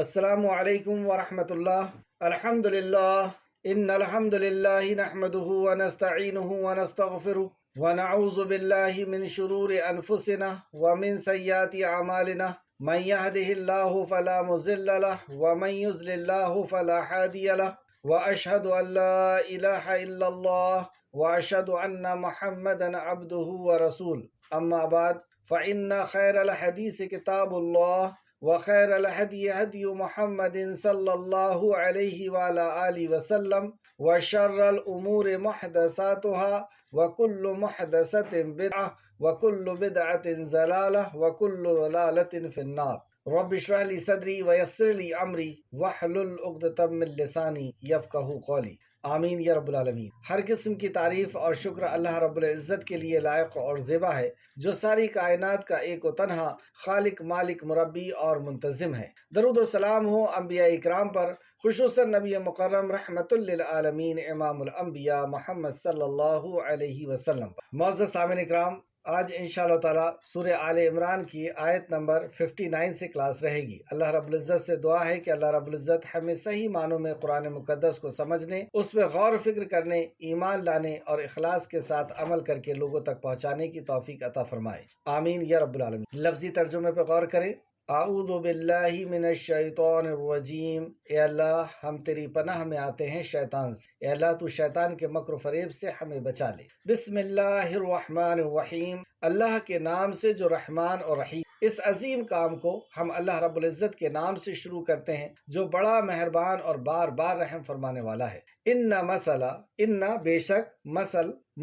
السلام علیکم ورحمۃ اللہ۔ الحمد للہ ان الحمد للہ نحمده ونستعینه ونستغفره ونعوذ باللہ من شرور انفسنا ومن سیئات اعمالنا من يهده الله فلا مضل له ومن يضلل الله فلا هادي له واشهد ان لا اله الا الله واشهد ان محمدا عبده ورسوله اما بعد فان خير الحديث كتاب الله وخير الهدي هدي محمد صلى الله عليه وعلى آله وسلم وشر الأمور محدثاتها وكل محدثة بدعة وكل بدعة ضلالة وكل ضلالة في النار۔ رب اشرح لي صدري ويسر لي أمري واحلل عقدة من لساني يفقهوا قولي۔ آمین یا رب العالمین۔ ہر قسم کی تعریف اور شکر اللہ رب العزت کے لیے لائق اور زیبا ہے، جو ساری کائنات کا ایک و تنہا خالق، مالک، مربی اور منتظم ہے۔ درود و سلام ہو انبیاء اکرام پر، خصوصاً نبی مکرم رحمت للعالمین امام الانبیاء محمد صلی اللہ علیہ وسلم پر۔ معزز سامعین اکرام، آج انشاءاللہ تعالی سورہ آل عمران کی آیت نمبر 59 سے کلاس رہے گی۔ اللہ رب العزت سے دعا ہے کہ اللہ رب العزت ہمیں صحیح معنوں میں قرآن مقدس کو سمجھنے، اس پہ غور و فکر کرنے، ایمان لانے اور اخلاص کے ساتھ عمل کر کے لوگوں تک پہنچانے کی توفیق عطا فرمائے، آمین یا رب العالمین۔ لفظی ترجمے پہ غور کریں۔ اعوذ باللہ من الشیطان الرجیم، اے اللہ ہم تیری پناہ میں آتے ہیں شیطان سے، اے اللہ تو شیطان کے مکر و فریب سے ہمیں بچا لے۔ بسم اللہ الرحمن الرحیم، اللہ کے نام سے جو رحمان اور رحیم۔ اس عظیم کام کو ہم اللہ رب العزت کے نام سے شروع کرتے ہیں، جو بڑا مہربان اور بار بار رحم فرمانے والا ہے۔ ان مسئلہ، ان بے شک،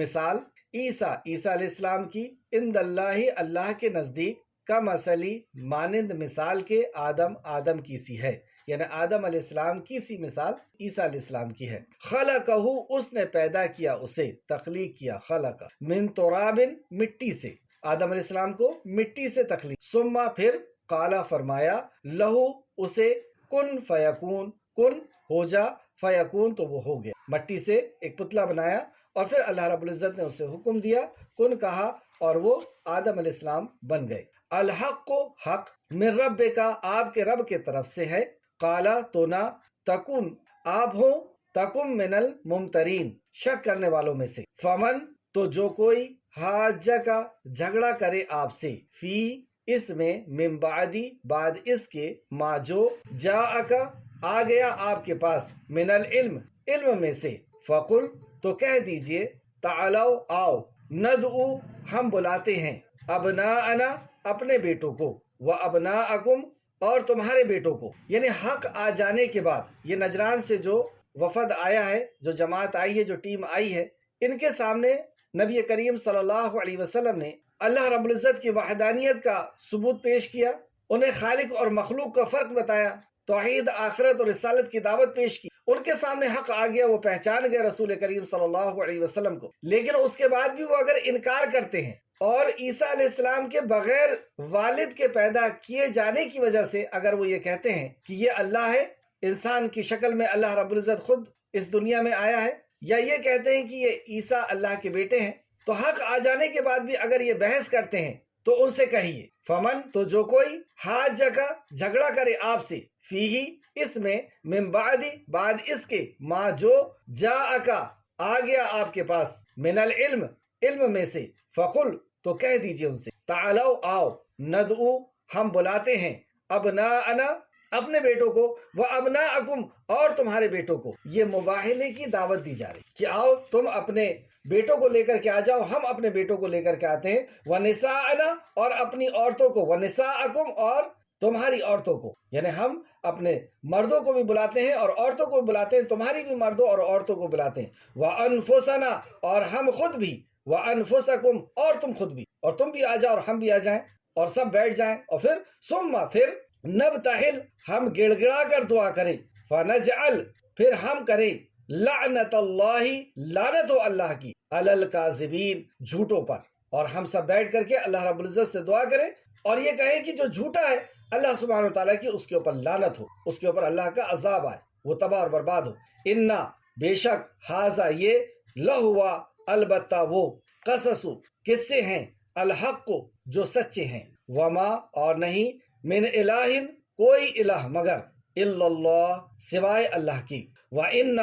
مثال عیسیٰ علیہ السلام کی، عند اللہ اللہ کے نزدیک، کا مثلی مانند مثال کے آدم کی سی ہے، یعنی آدم علیہ السلام کی سی مثال عیسیٰ علیہ السلام کی ہے۔ خلقہ، اس نے پیدا کیا اسے، تخلیق کیا، خلقہ، من تراب، مٹی سے، آدم علیہ السلام کو مٹی سے تخلیق، ثم پھر، قالا فرمایا، لہو اسے، کن فیکون، کن ہو جا، فیکون تو وہ ہو گیا۔ مٹی سے ایک پتلا بنایا اور پھر اللہ رب العزت نے اسے حکم دیا، کن کہا اور وہ آدم علیہ السلام بن گئے۔ الحق کو حق، من رب کا آپ کے رب کے طرف سے ہے، قالا تو نہ، تکن آپ ہو، تکن من الممترین شک کرنے والوں میں سے، فمن تو جو کوئی، حاجہ کا جھگڑا کرے آپ سے، فی اس میں، من بعدی بعد اس کے، ما جو، جاءکا آ گیا آپ کے پاس، من العلم علم میں سے، فقل تو کہہ دیجئے، تعالو آؤ، ندعو ہم بلاتے ہیں، ابناءنا اپنے بیٹوں کو، وابناءکم اور تمہارے بیٹوں کو، یعنی حق آ جانے کے بعد یہ نجران سے جو وفد آیا ہے، جو جماعت آئی ہے، جو ٹیم آئی ہے، ان کے سامنے نبی کریم صلی اللہ علیہ وسلم نے اللہ رب العزت کی وحدانیت کا ثبوت پیش کیا، انہیں خالق اور مخلوق کا فرق بتایا، توحید، آخرت اور رسالت کی دعوت پیش کی۔ ان کے سامنے حق آ گیا، وہ پہچان گئے رسول کریم صلی اللہ علیہ وسلم کو، لیکن اس کے بعد بھی وہ اگر انکار کرتے ہیں اور عیسیٰ علیہ السلام کے بغیر والد کے پیدا کیے جانے کی وجہ سے اگر وہ یہ کہتے ہیں کہ یہ اللہ ہے، انسان کی شکل میں اللہ رب العزت خود اس دنیا میں آیا ہے، یا یہ کہتے ہیں کہ یہ عیسیٰ اللہ کے بیٹے ہیں، تو حق آ جانے کے بعد بھی اگر یہ بحث کرتے ہیں تو ان سے کہیے، فمن تو جو کوئی، حاجہ کا جھگڑا کرے آپ سے، فیہی اس میں، من بعدی بعد اس کے، ما جو، جاءکا آ گیا آپ کے پاس، من العلم علم میں سے، فقل تو کہہ دیجئے ان سے، تعالو آؤ، ندعو ہم بلاتے ہیں، ابناءنا اپنے بیٹوں کو، وابناءکم اور تمہارے بیٹوں کو۔ یہ مباہلے کی دعوت دی جا رہی کہ آؤ تم اپنے بیٹوں کو لے کر کے آ جاؤ، ہم اپنے بیٹوں کو لے کر کے آتے ہیں، ونساءنا اور اپنی عورتوں کو، ونساءکم اور تمہاری عورتوں کو، یعنی ہم اپنے مردوں کو بھی بلاتے ہیں اور عورتوں کو بھی بلاتے ہیں، تمہاری بھی مردوں اور عورتوں کو بلاتے ہیں، وانفسنا اور ہم خود بھی، وانفسکم اور تم خود بھی، اور تم بھی آ جاؤ اور ہم بھی آ جائیں اور سب بیٹھ جائیں، اور پھر ثم پھر، نبتہل ہم گڑ گڑا کر دعا کریں، فنجعل پھر ہم کریں، لعنت اللہ لعنت ہو اللہ کی، علی الکاذبین جھوٹوں پر، اور ہم سب بیٹھ کر کے اللہ رب العزت سے دعا کریں اور یہ کہیں کہ جو جھوٹا ہے اللہ سبحانہ وتعالیٰ کی، اس کے اوپر لعنت ہو، اس کے اوپر اللہ کا عذاب آئے، وہ تباہ اور برباد ہو۔ انا بے شک، ھذا یہ، لہوا البتہ وہ، قصص قصے ہیں، الحق جو سچے ہیں، وما اور نہیں، من الہ کوئی الہ مگر، الا اللہ سوائے اللہ کی، وَإِنَّ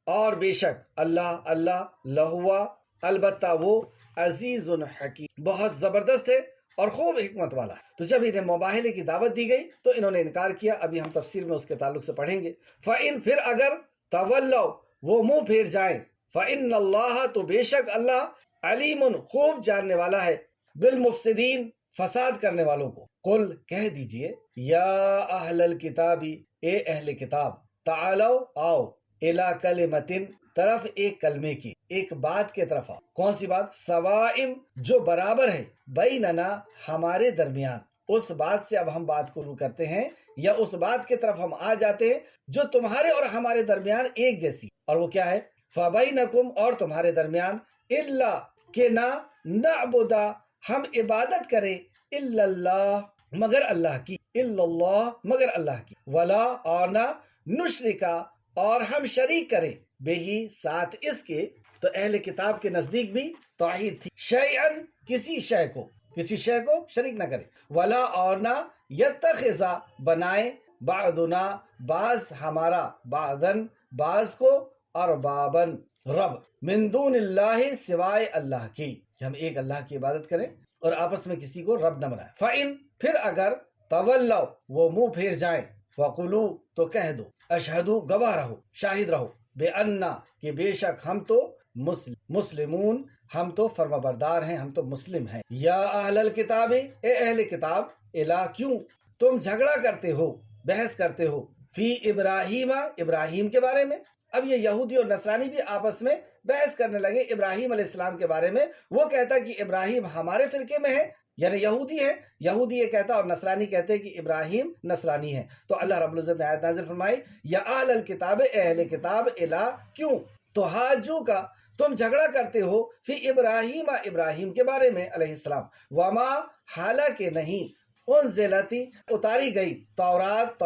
اور بے شک اللہ لہوا البتہ وہ عزیز حکیم بہت زبردست ہے اور خوب حکمت والا ہے۔ تو جب انہیں مباہلے کی دعوت دی گئی تو انہوں نے انکار کیا، ابھی ہم تفسیر میں اس کے تعلق سے پڑھیں گے۔ فَإِن پھر اگر تولوا وہ منہ پھیر جائیں، فَإِنَّ اللَّهَ تو بے شک اللہ علیم خوب جاننے والا ہے بالمفسدین فساد کرنے والوں کو۔ قل کہہ دیجئے یا اہل الکتاب اے اہل کتاب، تعالو آؤ، الی کلمۃ طرف ایک کلمے کی، ایک بات کے طرف آؤ۔ کون سی بات؟ سوائم جو برابر ہے، بیننا ہمارے درمیان۔ اس بات سے اب ہم بات کو شروع کرتے ہیں، یا اس بات کی طرف ہم آ جاتے ہیں جو تمہارے اور ہمارے درمیان ایک جیسی، اور وہ کیا ہے؟ فبینکم اور تمہارے درمیان، الا کہ نہ نعبدا ہم عبادت کریں، الا اللہ مگر اللہ کی، الا اللہ مگر اللہ کی، ولا اور نہ نشرکا اور ہم شریک کریں، بہی ساتھ اس کے۔ تو اہل کتاب کے نزدیک بھی توحید تھی، شیئن کسی شے کو شریک نہ کرے، ولا اور نہ یتخذا بنائے، بعضنا بعض ہمارا، بعضن بعض کو، اربابن رب، من دون اللہ سوائے اللہ کی، کہ ہم ایک اللہ کی عبادت کریں اور آپس میں کسی کو رب نہ بنائیں۔ فَإِن پھر اگر تولوا وہ منہ پھیر جائیں، وَقُلُوا تو کہہ دو، اشہدو گواہ رہو، شاہد رہو، بے انا کہ بے شک ہم تو مسلمون ہم تو فرمانبردار ہیں، ہم تو مسلم ہیں۔ یا اہل الکتاب اے اہل کتاب، الا کیوں تم جھگڑا کرتے ہو، بحث کرتے ہو، فی ابراہیم کے بارے میں۔ اب یہ یہودی اور نصرانی بھی آپس میں بحث کرنے لگے ابراہیم علیہ السلام کے بارے میں۔ وہ کہتا کہ ابراہیم ہمارے فرقے میں ہے، یعنی یہودی ہے، یہودی یہ کہتا، اور نصرانی کہتے کہ ابراہیم نصرانی ہے۔ تو اللہ رب العزت نے آیت نازل فرمائی، یا اہل الکتاب اے اہل کتاب، الا کیوں تو حاجو کا تم جھگڑا کرتے ہو، فی ابراہیم کے بارے میں علیہ السلام، وما حالانکہ نہیں، انزلتی اتاری گئی، تورات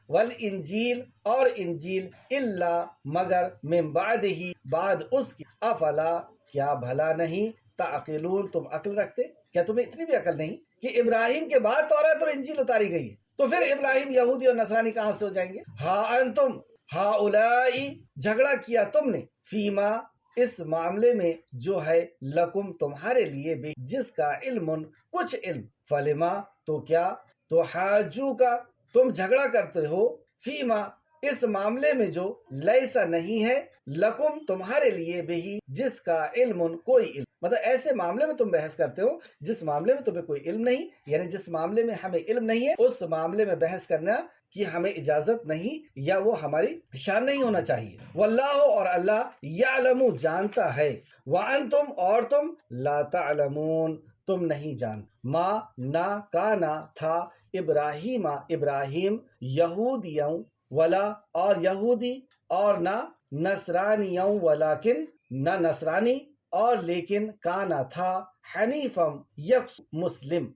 والانجیل اور انجیل، الا مگر، من بعدہ بعد اس کی، افلا کیا بھلا نہیں، تعقلون تم عقل رکھتے، کیا تمہیں اتنی بھی عقل نہیں کہ ابراہیم کے بعد تورات اور انجیل اتاری گئی ہے، تو پھر ابراہیم یہودی اور نصرانی کہاں سے ہو جائیں گے؟ ہا انتم ہاؤلائی جھگڑا کیا تم نے، فیما اس معاملے میں جو ہے، لکم تمہارے لیے بھی، جس کا علم کچھ علم، فلما تو کیا، تو حاجو کا تم جھگڑا کرتے ہو، فیما اس معاملے میں جو، لیسا نہیں ہے، لکم تمہارے لیے بھی، جس کا علم کوئی علم، مطلب ایسے معاملے میں تم بحث کرتے ہو جس معاملے میں تمہیں کوئی علم نہیں، یعنی جس معاملے میں ہمیں علم نہیں ہے اس معاملے میں بحث کرنا کہ ہمیں اجازت نہیں، یا وہ ہماری شان نہیں ہونا چاہیے۔ واللہ اور اللہ، یعلم جانتا ہے، وانتم اور تم، لا تعلمون تم نہیں جان، ما نہ کانا تھا، ابراہیم یہودیوں، ولا اور یہودی، اور نہ نصرانیوں، ولیکن نہ نصرانی، اور لیکن کانا تھا، حنیفم مسلم۔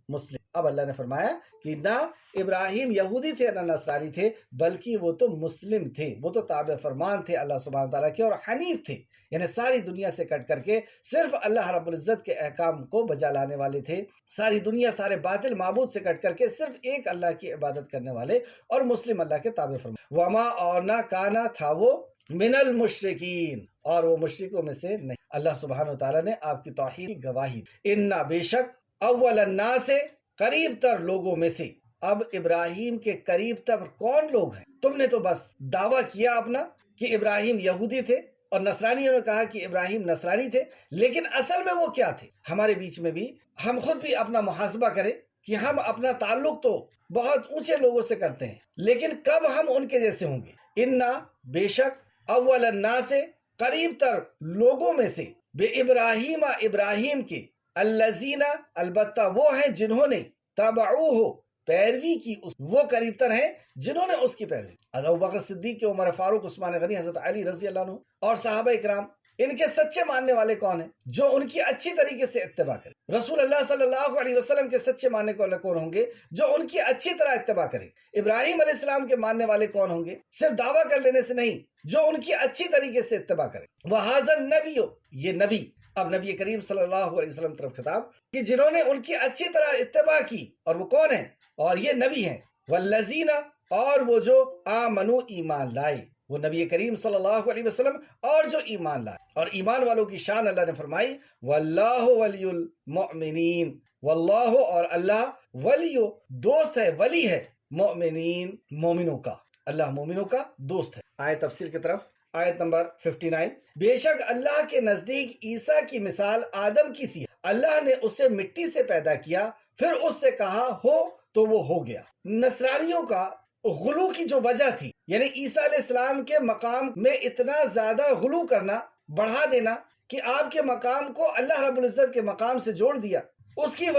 اب اللہ نے فرمایا کہ نہ ابراہیم یہودی تھے نہ نصرانی تھے، بلکہ وہ تو مسلم تھے، وہ تو تابع فرمان تھے اللہ سبحانہ تعالیٰ کے، اور حنیف تھے، یعنی ساری دنیا سے کٹ کر کے صرف اللہ رب العزت کے احکام کو بجا لانے والے تھے، ساری دنیا سارے باطل معبود سے کٹ کر کے صرف ایک اللہ کی عبادت کرنے والے اور مسلم اللہ کے تابع فرمان۔ وما اور نہ کانا تھا وہ، من المشرکین اور وہ مشرکوں میں سے نہیں۔ اللہ سبحانہ تعالیٰ نے آپ کی توحید کی گواہی، انا بے شک، اول الناس قریب تر لوگوں میں سے۔ اب ابراہیم کے قریب تر کون لوگ ہیں؟ تم نے تو بس دعویٰ کیا اپنا کہ ابراہیم یہودی تھے، اور نصرانیوں نے کہا کہ ابراہیم نصرانی تھے، لیکن اصل میں وہ کیا تھے؟ ہمارے بیچ میں بھی ہم خود بھی اپنا محاسبہ کریں کہ ہم اپنا تعلق تو بہت اونچے لوگوں سے کرتے ہیں، لیکن کب ہم ان کے جیسے ہوں گے؟ انا بے شک، اول الناس قریب تر لوگوں میں سے، بے ابراہیم کے، الذین البتہ وہ ہیں جنہوں نے، تبعوہ پیروی کی، وہ قریب تر ہیں جنہوں نے اس کی پیروی۔ ابو بکر صدیق کے، عمر فاروق، عثمان غنی، حضرت علی رضی اللہ عنہ اور صحابہ اکرام، ان کے سچے ماننے والے کون ہیں؟ جو ان کی اچھی طریقے سے اتباع کریں۔ رسول اللہ صلی اللہ علیہ وسلم کے سچے ماننے والے کون ہوں گے؟ جو ان کی اچھی طرح اتباع کریں۔ ابراہیم علیہ السلام کے ماننے والے کون ہوں گے؟ صرف دعویٰ کر لینے سے نہیں، جو ان کی اچھی طریقے سے اتباع کریں۔ وَهَذَا النَّبِيُّ یہ نبی، اب نبی کریم صلی اللہ علیہ وسلم طرف خطاب، کہ جنہوں نے ان کی اچھی طرح اتباع کی، اور وہ کون ہیں؟ اور یہ نبی ہیں۔ والذین اور وہ جو آمنو ایمان لائے، وہ نبی کریم صلی اللہ علیہ وسلم اور جو ایمان لائے. اور ایمان والوں کی شان اللہ نے فرمائی واللہ ولی المؤمنین، واللہ اور اللہ ولی دوست ہے، ولی ہے مؤمنین مومنوں کا، اللہ مومنوں کا دوست ہے. آیت تفسیر کی طرف، آیت نمبر 59. بے شک اللہ کے نزدیک عیسیٰ کی مثال آدم کی سی ہے، اللہ نے اسے مٹی سے پیدا کیا، پھر اس سے کہا ہو تو وہ ہو گیا. نصرانیوں کا غلو کی جو وجہ تھی، یعنی عیسیٰ علیہ السلام کے مقام میں اتنا زیادہ غلو کرنا، بڑھا دینا کہ آپ کے مقام کو اللہ رب العزت کے مقام سے جوڑ دیا، اس کی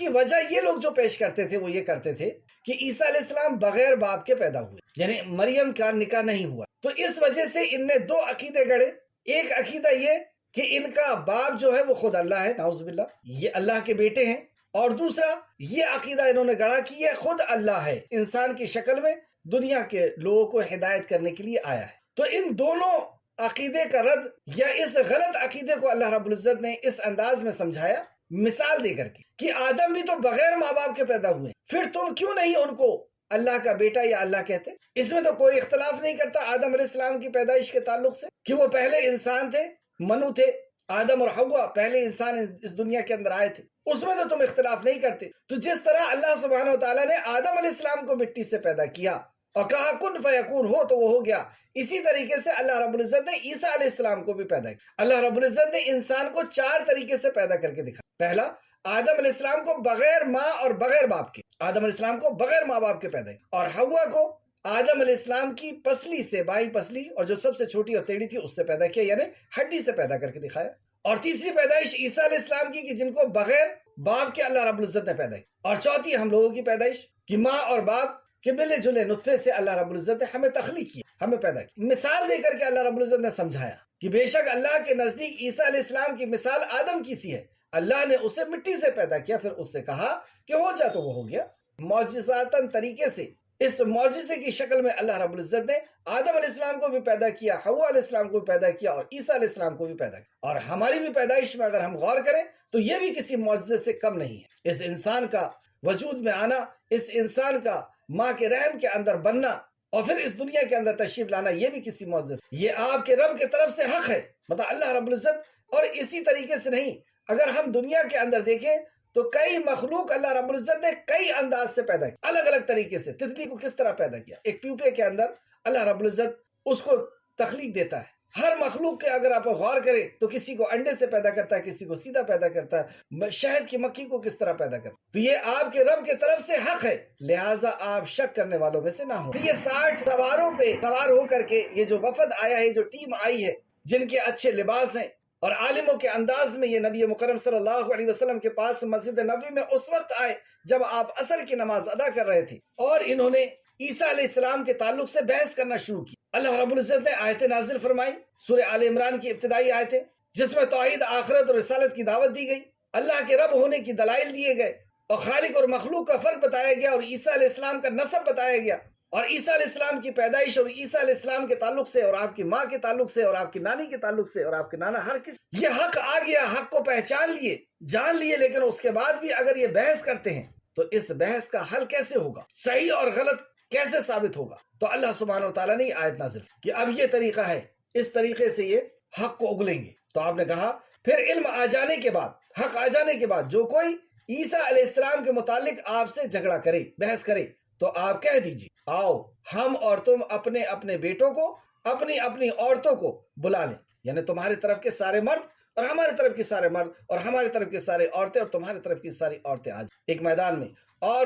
وجہ یہ لوگ جو پیش کرتے تھے وہ یہ کرتے تھے کہ عیسیٰ علیہ السلام بغیر باپ کے پیدا ہوئے، یعنی مریم کا نکاح نہیں ہوا. تو اس وجہ سے ان نے دو عقیدے گڑے. ایک عقیدہ یہ کہ ان کا باپ جو ہے وہ خود اللہ ہے، نعوذ باللہ، یہ اللہ کے بیٹے ہیں. اور دوسرا یہ عقیدہ انہوں نے گڑا کہ یہ خود اللہ ہے، انسان کی شکل میں دنیا کے لوگوں کو ہدایت کرنے کے لیے آیا ہے. تو ان دونوں عقیدے کا رد یا اس غلط عقیدے کو اللہ رب العزت نے اس انداز میں سمجھایا مثال دے کر کے کہ آدم بھی تو بغیر ماں باپ کے پیدا ہوئے، پھر تم کیوں نہیں ان کو اللہ کا بیٹا یا اللہ کہتے؟ اس میں تو کوئی اختلاف نہیں کرتا آدم علیہ السلام کی پیدائش کے تعلق سے کہ وہ پہلے انسان تھے، منو تھے. آدم اور حوا پہلے انسان اس دنیا کے اندر آئے تھے، اس میں تو تم اختلاف نہیں کرتے. تو جس طرح اللہ سبحانہ و تعالیٰ نے آدم علیہ السلام کو مٹی سے پیدا کیا اور کہا کن فیکون، ہو تو وہ ہو گیا، اسی طریقے سے اللہ رب العزت نے عیسیٰ علیہ السلام کو بھی پیدا کیا. اللہ رب العزت نے انسان کو 4 طریقے سے پیدا کر کے دکھا. پہلا، آدم علیہ السلام کو بغیر ماں اور بغیر باپ کے، آدم علیہ السلام کو بغیر ماں باپ کے پیدا کیا، اور حوا کو آدم علیہ السلام کی پسلی سے، بائیں پسلی اور جو سب سے چھوٹی اور ٹیڑھی تھی اس سے پیدا کیا، یعنی ہڈی سے پیدا کر کے دکھایا. اور تیسری پیدائش عیسیٰ علیہ السلام کی کہ جن کو بغیر باپ کے اللہ رب العزت نے پیدا کیا. اور چوتھی ہم لوگوں کی پیدائش کہ ماں اور باپ کے ملے جلے نطفے سے اللہ رب العزت نے ہمیں تخلیق کیا، ہمیں پیدا کیا. مثال دے کر کے اللہ رب العزت نے سمجھایا کہ بے شک اللہ کے نزدیک عیسیٰ علیہ السلام کی مثال آدم کی سی ہے، اللہ نے اسے مٹی سے پیدا کیا، پھر اس سے کہا کہ ہو جا تو وہ ہو گیا. معجزاتاً طریقے سے، اس معجزے کی شکل میں اللہ رب العزت نے آدم علیہ السلام کو بھی پیدا کیا، حوا علیہ السلام کو بھی پیدا کیا، اور عیسیٰ علیہ السلام کو بھی پیدا کیا. اور ہماری بھی پیدائش میں اگر ہم غور کریں تو یہ بھی کسی معجزے سے کم نہیں ہے. اس انسان کا وجود میں آنا، اس انسان کا ماں کے رحم کے اندر بننا اور پھر اس دنیا کے اندر تشریف لانا، یہ بھی کسی معجزے سے، یہ آپ کے رب کی طرف سے حق ہے، مطلب اللہ رب العزت. اور اسی طریقے سے نہیں، اگر ہم دنیا کے اندر دیکھیں تو کئی مخلوق اللہ رب العزت نے کئی انداز سے پیدا کیا، الگ الگ طریقے سے. تتلی کو کس طرح پیدا کیا، ایک پیوپے کے اندر اللہ رب العزت اس کو تخلیق دیتا ہے. ہر مخلوق کے اگر آپ غور کریں تو کسی کو انڈے سے پیدا کرتا ہے، کسی کو سیدھا پیدا کرتا ہے، شہد کی مکھی کو کس طرح پیدا کرتا ہے. تو یہ آپ کے رب کی طرف سے حق ہے، لہٰذا آپ شک کرنے والوں میں سے نہ ہوں. یہ 60 سواروں پہ سوار ہو کر کے یہ جو وفد آیا ہے، جو ٹیم آئی ہے، جن کے اچھے لباس ہیں اور عالموں کے انداز میں، یہ نبی مکرم صلی اللہ علیہ وسلم کے پاس مسجد نبوی میں اس وقت آئے جب آپ عصر کی نماز ادا کر رہے تھے، اور انہوں نے عیسیٰ علیہ السلام کے تعلق سے بحث کرنا شروع کی. اللہ رب العزت نے آیت نازل فرمائی، سورہ آل عمران کی ابتدائی آیتیں، جس میں توحید، آخرت اور رسالت کی دعوت دی گئی، اللہ کے رب ہونے کی دلائل دیے گئے، اور خالق اور مخلوق کا فرق بتایا گیا، اور عیسیٰ علیہ السلام کا نسب بتایا گیا، اور عیسیٰ علیہ السلام کی پیدائش، اور عیسیٰ علیہ السلام کے تعلق سے، اور آپ کی ماں کے تعلق سے، اور آپ کی نانی کے تعلق سے، اور آپ کے نانا، ہر کسی یہ حق آ گیا، حق کو پہچان لیے، جان لیے. لیکن اس کے بعد بھی اگر یہ بحث کرتے ہیں تو اس بحث کا حل کیسے ہوگا، صحیح اور غلط کیسے ثابت ہوگا؟ تو اللہ سبحانہ و تعالیٰ نے آیت نازل کہ اب یہ طریقہ ہے، اس طریقے سے یہ حق کو اگلیں گے. تو آپ نے کہا پھر علم آ جانے کے بعد، حق آ جانے کے بعد، جو کوئی عیسیٰ علیہ السلام کے متعلق آپ سے جھگڑا کرے، بحث کرے، تو آپ کہہ دیجیے آؤ ہم اور تم اپنے اپنے بیٹوں کو، اپنی اپنی عورتوں کو بلا لیں، یعنی تمہاری طرف کے سارے مرد اور ہماری طرف کے سارے مرد، اور ہماری طرف کے سارے عورتیں اور تمہاری طرف کی ساری عورتیں آ جائیں ایک میدان میں، اور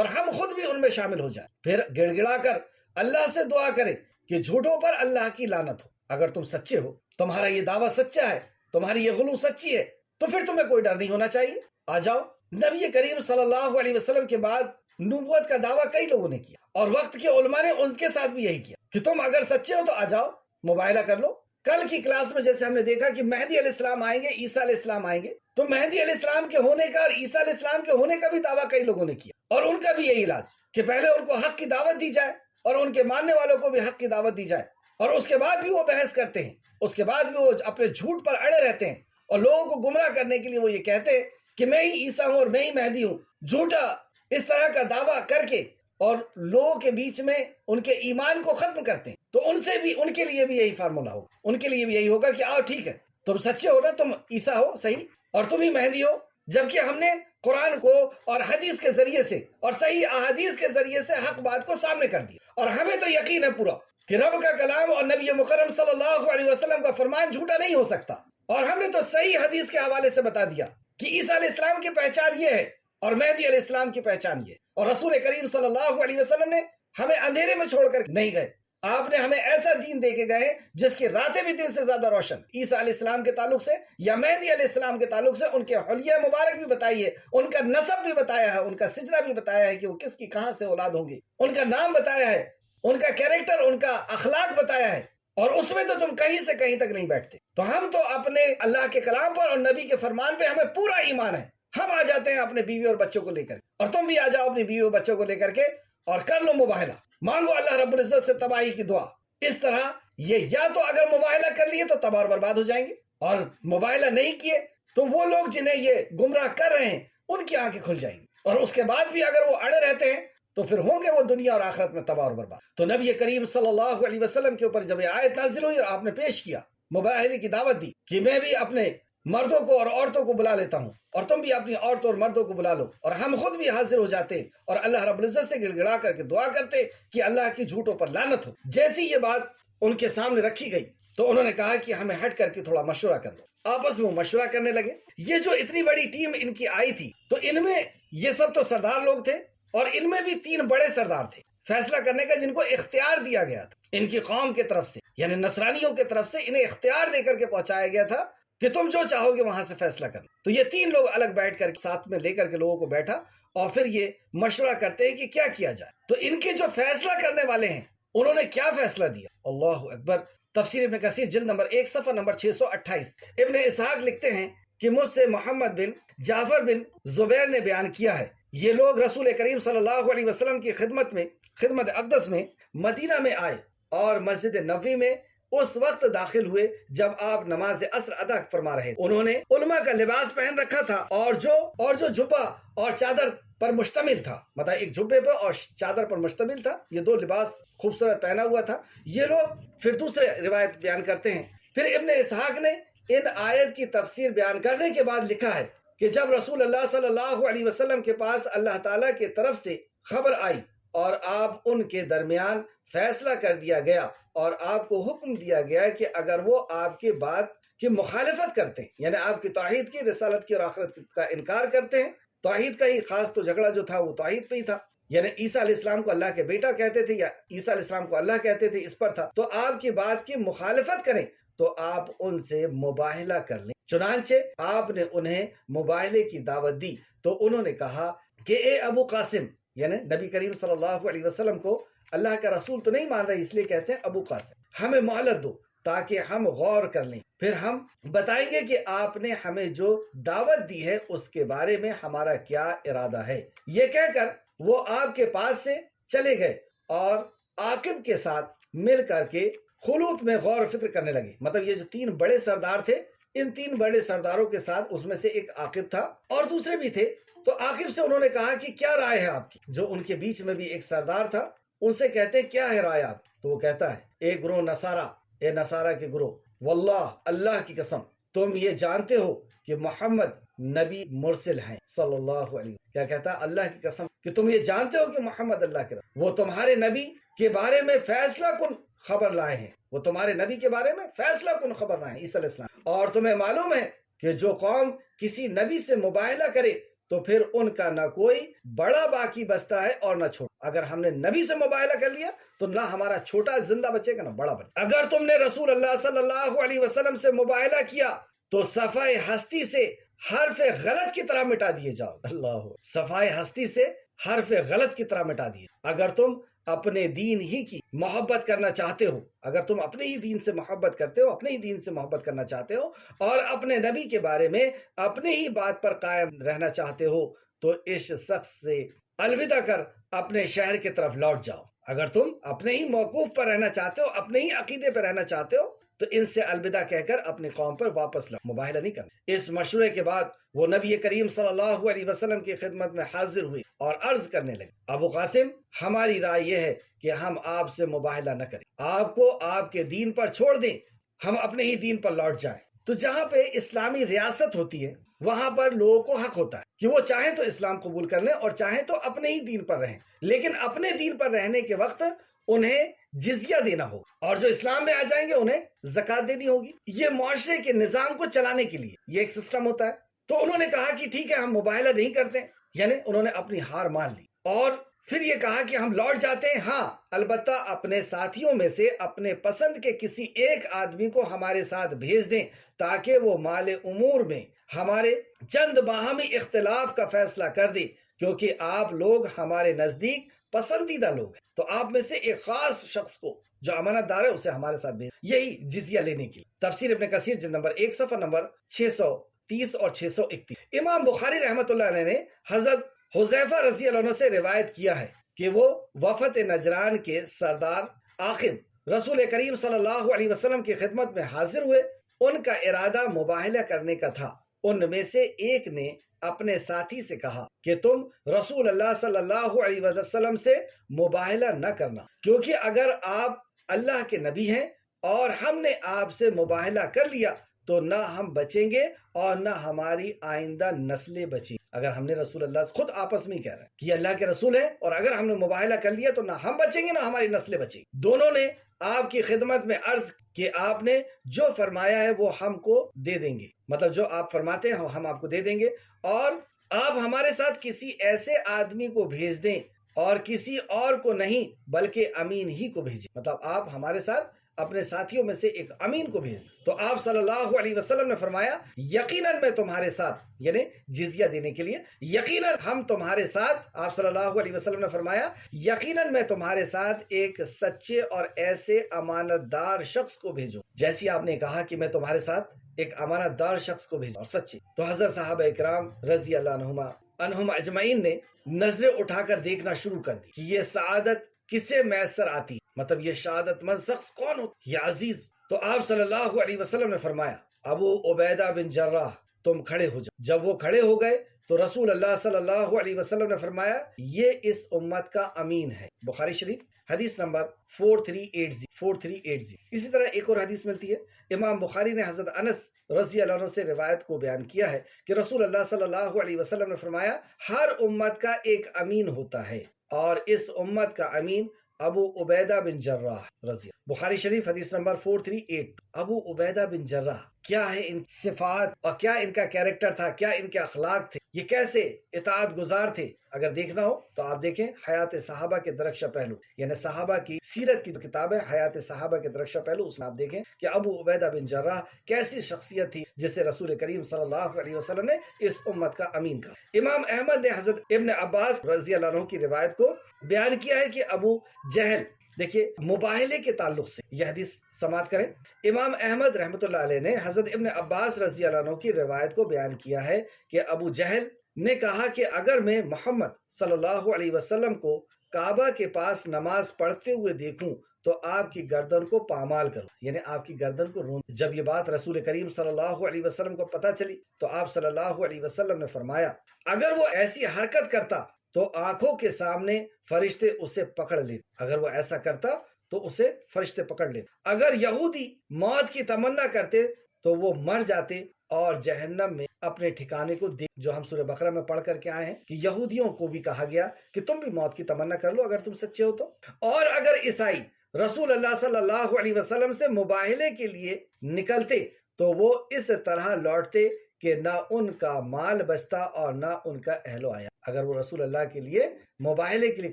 ہم خود بھی ان میں شامل ہو جائیں. پھر گڑ گڑا کر اللہ سے دعا کریں کہ جھوٹوں پر اللہ کی لعنت ہو. اگر تم سچے ہو، تمہارا یہ دعویٰ سچا ہے، تمہاری یہ غلو سچی ہے، تو پھر تمہیں کوئی ڈر نہیں ہونا چاہیے، آ جاؤ. نبی کریم صلی اللہ علیہ وسلم کے بعد نبوت کا دعویٰ کئی لوگوں نے کیا، اور وقت کے علماء نے ان کے ساتھ بھی یہی کیا کہ تم اگر سچے ہو تو آ جاؤ، مباہلہ کر لو. کل کی کلاس میں جیسے ہم نے دیکھا کہ مہدی علیہ السلام آئیں گے، عیسیٰ علیہ السلام آئیں گے، تو مہدی علیہ السلام کے ہونے کا اور عیسیٰ علیہ السلام کے ہونے کا بھی دعویٰ کئی لوگوں نے کیا، اور ان کا بھی یہی علاج کہ پہلے ان کو حق کی دعوت دی جائے، اور ان کے ماننے والوں کو بھی حق کی دعوت دی جائے، اور اس کے بعد بھی وہ بحث کرتے ہیں، اس کے بعد بھی وہ اپنے جھوٹ پر اڑے رہتے ہیں، اور لوگوں کو گمراہ کرنے کے لیے وہ یہ کہتے ہیں کہ میں ہی عیسیٰ ہوں اور میں ہی مہدی ہوں. جھوٹا اس طرح کا دعویٰ کر کے اور لوگوں کے بیچ میں ان کے ایمان کو ختم کرتے ہیں، تو ان سے بھی ان کے لیے بھی یہی فارمولا ہوگا، ان کے لیے بھی یہی ہوگا کہ آؤ ٹھیک ہے تم سچے ہو نا، تم عیسیٰ ہو صحیح اور تم ہی مہدی ہو، جبکہ ہم نے قرآن کو اور حدیث کے ذریعے سے اور صحیح احادیث کے ذریعے سے حق بات کو سامنے کر دیا، اور ہمیں تو یقین ہے پورا کہ رب کا کلام اور نبی مکرم صلی اللہ علیہ وسلم کا فرمان جھوٹا نہیں ہو سکتا، اور ہم نے تو صحیح حدیث کے حوالے سے بتا دیا کہ عیسیٰ علیہ السلام کی پہچان یہ ہے اور مہدی علیہ السلام کی پہچان یہ، اور رسول کریم صلی اللہ علیہ وسلم نے ہمیں اندھیرے میں چھوڑ کر نہیں گئے، آپ نے ہمیں ایسا دین دے کے گئے جس کی راتیں بھی دن سے زیادہ روشن، عیسیٰ علیہ السلام کے تعلق سے یا مہدی علیہ السلام کے تعلق سے ان کے حلیہ مبارک بھی بتائی ہے، ان کا نسب بھی بتایا ہے، ان کا سجرہ بھی بتایا ہے کہ وہ کس کی کہاں سے اولاد ہوں گی، ان کا نام بتایا ہے، ان کا کیریکٹر، ان کا اخلاق بتایا ہے، اور اس میں تو تم کہیں سے کہیں تک نہیں بیٹھتے۔ تو ہم تو اپنے اللہ کے کلام پر اور نبی کے فرمان پہ ہمیں پورا ایمان ہے، ہم آ جاتے ہیں اپنے بیوی اور بچوں کو لے کر، اور تم بھی آ جاؤ اپنی بیوی اور بچوں کو لے کر کے اور کر لو مباہلہ، مانگو اللہ رب العزت سے تباہی کی دعا۔ اس طرح یہ یا تو اگر مباہلہ کر لیے تو تباہ اور برباد ہو جائیں گے، اور مباہلہ نہیں کیے تو وہ لوگ جنہیں یہ گمراہ کر رہے ہیں ان کی آنکھیں کھل جائیں گی، اور اس کے بعد بھی اگر وہ اڑے رہتے ہیں تو پھر ہوں گے وہ دنیا اور آخرت میں تباہ اور برباد۔ تو نبی کریم صلی اللہ علیہ وسلم کے اوپر جب یہ آیت نازل ہوئی اور آپ نے پیش کیا، مباہلے کی دعوت دی کہ میں بھی اپنے مردوں کو اور عورتوں کو بلا لیتا ہوں اور تم بھی اپنی عورتوں اور مردوں کو بلا لو، اور ہم خود بھی حاضر ہو جاتے اور اللہ رب العزت سے گڑ گڑا کر کے دعا کرتے کہ اللہ کی جھوٹوں پر لعنت ہو۔ جیسی یہ بات ان کے سامنے رکھی گئی تو انہوں نے کہا کہ ہمیں ہٹ کر کے تھوڑا مشورہ کر لو، آپس میں مشورہ کرنے لگے۔ یہ جو اتنی بڑی ٹیم ان کی آئی تھی تو ان میں یہ سب تو سردار لوگ تھے، اور ان میں بھی 3 بڑے سردار تھے فیصلہ کرنے کا، جن کو اختیار دیا گیا تھا ان کی قوم کی طرف سے، یعنی نصرانیوں کی طرف سے انہیں اختیار دے کر کے پہنچایا گیا تھا کہ تم جو چاہو گے وہاں سے فیصلہ کرنا۔ تو یہ 3 لوگ الگ بیٹھ کر ساتھ میں لے کر کے لوگوں کو بیٹھا اور پھر یہ مشورہ کرتے ہیں کہ کیا کیا جائے۔ تو ان کے جو فیصلہ کرنے والے ہیں انہوں نے کیا فیصلہ دیا؟ اللہ اکبر۔ تفسیر ابن کثیر جلد نمبر 1 صفحہ نمبر 628، ابن اسحاق لکھتے ہیں کہ مجھ سے محمد بن جعفر بن زبیر نے بیان کیا ہے، یہ لوگ رسول کریم صلی اللہ علیہ وسلم کی خدمت اقدس میں مدینہ میں آئے اور مسجد نبوی میں اس وقت داخل ہوئے جب آپ نماز عصر ادا فرما رہے۔ انہوں نے علماء کا لباس پہن رکھا تھا اور جو جبہ اور چادر پر مشتمل تھا، مطلب ایک جبے پر اور چادر پر مشتمل تھا، یہ 2 لباس خوبصورت پہنا ہوا تھا۔ یہ لوگ پھر دوسرے روایت بیان کرتے ہیں، پھر ابن اسحاق نے ان آیت کی تفسیر بیان کرنے کے بعد لکھا ہے کہ جب رسول اللہ صلی اللہ علیہ وسلم کے پاس اللہ تعالیٰ کی طرف سے خبر آئی اور آپ ان کے درمیان فیصلہ کر دیا گیا اور آپ کو حکم دیا گیا کہ اگر وہ آپ کی بات کی مخالفت کرتے ہیں، یعنی آپ کی توحید کی، رسالت کی اور آخرت کا انکار کرتے ہیں، توحید کا ہی خاص تو جھگڑا جو تھا وہ توحید پہ ہی تھا، یعنی عیسیٰ علیہ السلام کو اللہ کے بیٹا کہتے تھے یا عیسیٰ علیہ السلام کو اللہ کہتے تھے، اس پر تھا، تو آپ کی بات کی مخالفت کریں تو آپ ان سے مباہلہ کر لیں۔ چنانچہ آپ نے انہیں مباہلے کی دعوت دی تو انہوں نے کہا کہ اے ابو قاسم، یعنی نبی کریم صلی اللہ علیہ وسلم کو اللہ کا رسول تو نہیں مان رہے، اس لیے کہتے ہیں ابو قاسم، ہمیں مہلت دو تاکہ ہم غور کر لیں، پھر ہم بتائیں گے کہ آپ نے ہمیں جو دعوت دی ہے اس کے بارے میں ہمارا کیا ارادہ ہے۔ یہ کہہ کر وہ آپ کے پاس سے چلے گئے اور عاقب کے ساتھ مل کر کے خلوت میں غور و فکر کرنے لگے۔ مطلب یہ جو 3 بڑے سردار تھے، ان 3 بڑے سرداروں کے ساتھ اس میں سے ایک عاقب تھا اور دوسرے بھی تھے، تو عاقب سے انہوں نے کہا کہ کیا رائے ہے آپ کی؟ جو ان کے بیچ میں بھی ایک سردار تھا، ان سے کہتے ہیں کیا ہے رائے آپ؟ تو وہ کہتا ہے اے گروہ نصارہ، اے نصارہ کے گروہ، واللہ اللہ کی قسم تم یہ جانتے ہو کہ محمد نبی مرسل ہیں صلی اللہ علیہ وسلم۔ کیا کہتا ہے؟ اللہ کی قسم کہ تم یہ جانتے ہو کہ محمد اللہ کے رسول، وہ تمہارے نبی کے بارے میں فیصلہ کن خبر لائے ہیں، وہ تمہارے نبی کے بارے میں فیصلہ کن خبر لائے ہیں عیسیٰ علیہ السلام، اور تمہیں معلوم ہے کہ جو قوم کسی نبی سے مباہلہ کرے تو پھر ان کا نہ کوئی بڑا باقی بچتا ہے اور نہ چھوٹا۔ اگر ہم نے نبی سے مباہلہ کر لیا تو نہ ہمارا چھوٹا زندہ بچے گا نہ بڑا بچے۔ اگر تم نے رسول اللہ صلی اللہ علیہ وسلم سے مباہلہ کیا تو صفحہ ہستی سے حرف غلط کی طرح مٹا دیے جاؤ۔ اللہ، صفحہ ہستی سے حرف غلط کی طرح مٹا دیے۔ اگر تم اپنے دین ہی کی محبت کرنا چاہتے ہو، اگر تم اپنے ہی دین سے محبت کرتے ہو، اپنے ہی دین سے محبت کرنا چاہتے ہو اور اپنے نبی کے بارے میں اپنے ہی بات پر قائم رہنا چاہتے ہو تو اس شخص سے الوداع کر اپنے شہر کی طرف لوٹ جاؤ۔ اگر تم اپنے ہی موقوف پر رہنا چاہتے ہو، اپنے ہی عقیدے پر رہنا چاہتے ہو تو ان سے الوداع کہہ کر اپنی قوم پر واپس لو، مباہلہ نہیں کرنا۔ اس مشورے کے بعد وہ نبی کریم صلی اللہ علیہ وسلم کی خدمت میں حاضر ہوئی اور عرض کرنے لگے، ابو قاسم، ہماری رائے یہ ہے کہ ہم آپ سے مباہلہ نہ کریں، آپ کو آپ کے دین پر چھوڑ دیں، ہم اپنے ہی دین پر لوٹ جائیں۔ تو جہاں پہ اسلامی ریاست ہوتی ہے وہاں پر لوگوں کو حق ہوتا ہے کہ وہ چاہیں تو اسلام قبول کر لیں اور چاہیں تو اپنے ہی دین پر رہیں، لیکن اپنے دین پر رہنے کے وقت انہیں جزیہ دینا ہوگا، اور جو اسلام میں آ جائیں گے انہیں زکوٰۃ دینی ہوگی۔ یہ معاشرے کے نظام کو چلانے کے لیے یہ ایک سسٹم ہوتا ہے۔ تو انہوں نے کہا کہ ٹھیک ہے، ہم مباہلہ نہیں کرتے، یعنی انہوں نے اپنی ہار مان لی، اور پھر یہ کہا کہ ہم لوٹ جاتے ہیں، ہاں البتہ اپنے ساتھیوں میں سے اپنے پسند کے کسی ایک آدمی کو ہمارے ساتھ بھیج دیں تاکہ وہ مال امور میں ہمارے چند باہمی اختلاف کا فیصلہ کر دے، کیونکہ آپ لوگ ہمارے نزدیک پسندیدہ لوگ ہیں۔ تو آپ میں سے ایک خاص شخص کو جو امانت دار ہے اسے ہمارے ساتھ بھیج، یہی جزیہ لینے کی۔ تفسیر ابن کثیر جلد نمبر 1 صفحہ نمبر 630 اور 631۔ امام بخاری رحمۃ اللہ علیہ نے حضرت حذیفہ رضی اللہ عنہ سے روایت کیا ہے کہ وہ وفد نجران کے سردار عاقب رسول کریم صلی اللہ علیہ وسلم کی خدمت میں حاضر ہوئے۔ ان کا ارادہ مباہلہ کرنے کا تھا۔ ان میں سے ایک نے اپنے ساتھی سے کہا کہ تم رسول اللہ صلی اللہ علیہ وسلم سے مباہلہ نہ کرنا، کیونکہ اگر آپ اللہ کے نبی ہیں اور ہم نے آپ سے مباہلہ کر لیا تو نہ ہم بچیں گے اور نہ ہماری آئندہ نسلیں بچیں۔ اگر ہم نے رسول اللہ سے خود آپس میں کہہ رہے ہیں کہ یہ اللہ کے رسول ہیں، اور اگر ہم نے مباہلہ کر لیا تو نہ ہم بچیں گے نہ ہماری نسلیں بچیں گی۔ دونوں نے آپ کی خدمت میں عرض کہ آپ نے جو فرمایا ہے وہ ہم کو دے دیں گے، مطلب جو آپ فرماتے ہیں ہم آپ کو دے دیں گے، اور آپ ہمارے ساتھ کسی ایسے آدمی کو بھیج دیں اور کسی اور کو نہیں بلکہ امین ہی کو بھیجیں، مطلب آپ ہمارے ساتھ اپنے ساتھیوں میں سے ایک امین کو بھیج دیں۔ تو آپ صلی اللہ علیہ وسلم نے فرمایا، یقیناً میں تمہارے ساتھ، یعنی جزیہ دینے کے لیے، یقیناً ہم تمہارے ساتھ، آپ صلی اللہ علیہ وسلم نے فرمایا، یقیناً میں تمہارے ساتھ ایک سچے اور ایسے امانت دار شخص کو بھیجوں جیسی آپ نے کہا کہ میں تمہارے ساتھ ایک امانت دار شخص کو بھیجوں اور سچے۔ تو حضرت صحابہ اکرام رضی اللہ عنہم اجمعین نے نظریں اٹھا کر دیکھنا شروع کر دی کہ یہ سعادت کسے میسر آتی، مطلب یہ شہادت مند شخص کون ہوتا، یہ عزیز۔ تو آپ صلی اللہ علیہ وسلم نے فرمایا، ابو عبیدہ بن جراح، تم کھڑے ہو جاؤ۔ جب وہ کھڑے ہو گئے تو رسول اللہ صلی اللہ علیہ وسلم نے فرمایا، یہ اس امت کا امین ہے۔ بخاری شریف حدیث نمبر 4380۔ اسی طرح ایک اور حدیث ملتی ہے، امام بخاری نے حضرت انس رضی اللہ عنہ سے روایت کو بیان کیا ہے کہ رسول اللہ صلی اللہ علیہ وسلم نے فرمایا، ہر امت کا ایک امین ہوتا ہے، اور اس امت کا امین ابو عبیدہ بن جراح رضی اللہ۔ بخاری شریف حدیث نمبر 4382۔ ابو عبیدہ بن جراح، کیا ہے ان صفات اور کیا ان کا کیریکٹر تھا، کیا ان کے اخلاق تھے، یہ کیسے اطاعت گزار تھے؟ اگر دیکھنا ہو تو آپ دیکھیں حیات صحابہ کے درخشہ پہلو، یعنی صحابہ کی سیرت کی جو کتاب ہے حیات صحابہ کے درخشہ پہلو، اس میں آپ دیکھیں کہ ابو عبیدہ بن جراح کیسی شخصیت تھی جسے رسول کریم صلی اللہ علیہ وسلم نے اس امت کا امین کہا۔ امام احمد نے حضرت ابن عباس رضی اللہ عنہ کی روایت کو بیان کیا ہے کہ ابو جہل، دیکھیے مباہلے کے تعلق سے یہ حدیث سماعت کریں، امام احمد رحمۃ اللہ علیہ نے حضرت ابن عباس رضی اللہ عنہ کی روایت کو بیان کیا ہے کہ ابو جہل نے کہا کہ اگر میں محمد صلی اللہ علیہ وسلم کو کعبہ کے پاس نماز پڑھتے ہوئے دیکھوں تو آپ کی گردن کو پامال کروں، یعنی آپ کی گردن کو رون۔ جب یہ بات رسول کریم صلی اللہ علیہ وسلم کو پتہ چلی تو آپ صلی اللہ علیہ وسلم نے فرمایا، اگر وہ ایسی حرکت کرتا تو آنکھوں کے سامنے فرشتے اسے پکڑ لیتے، اگر وہ ایسا کرتا تو اسے فرشتے پکڑ لیتے، اگر یہودی موت کی تمنا کرتے تو وہ مر جاتے اور جہنم میں اپنے ٹھکانے کو دیکھ، جو ہم سورہ بقرہ میں پڑھ کر کے آئے ہیں کہ یہودیوں کو بھی کہا گیا کہ تم بھی موت کی تمنا کر لو اگر تم سچے ہو تو۔ اور اگر عیسائی رسول اللہ صلی اللہ علیہ وسلم سے مباہلے کے لیے نکلتے تو وہ اس طرح لوٹتے کہ نہ ان کا مال بچتا اور نہ ان کا اہل و عیال۔ اگر وہ رسول اللہ کے لیے مباہلے کے لیے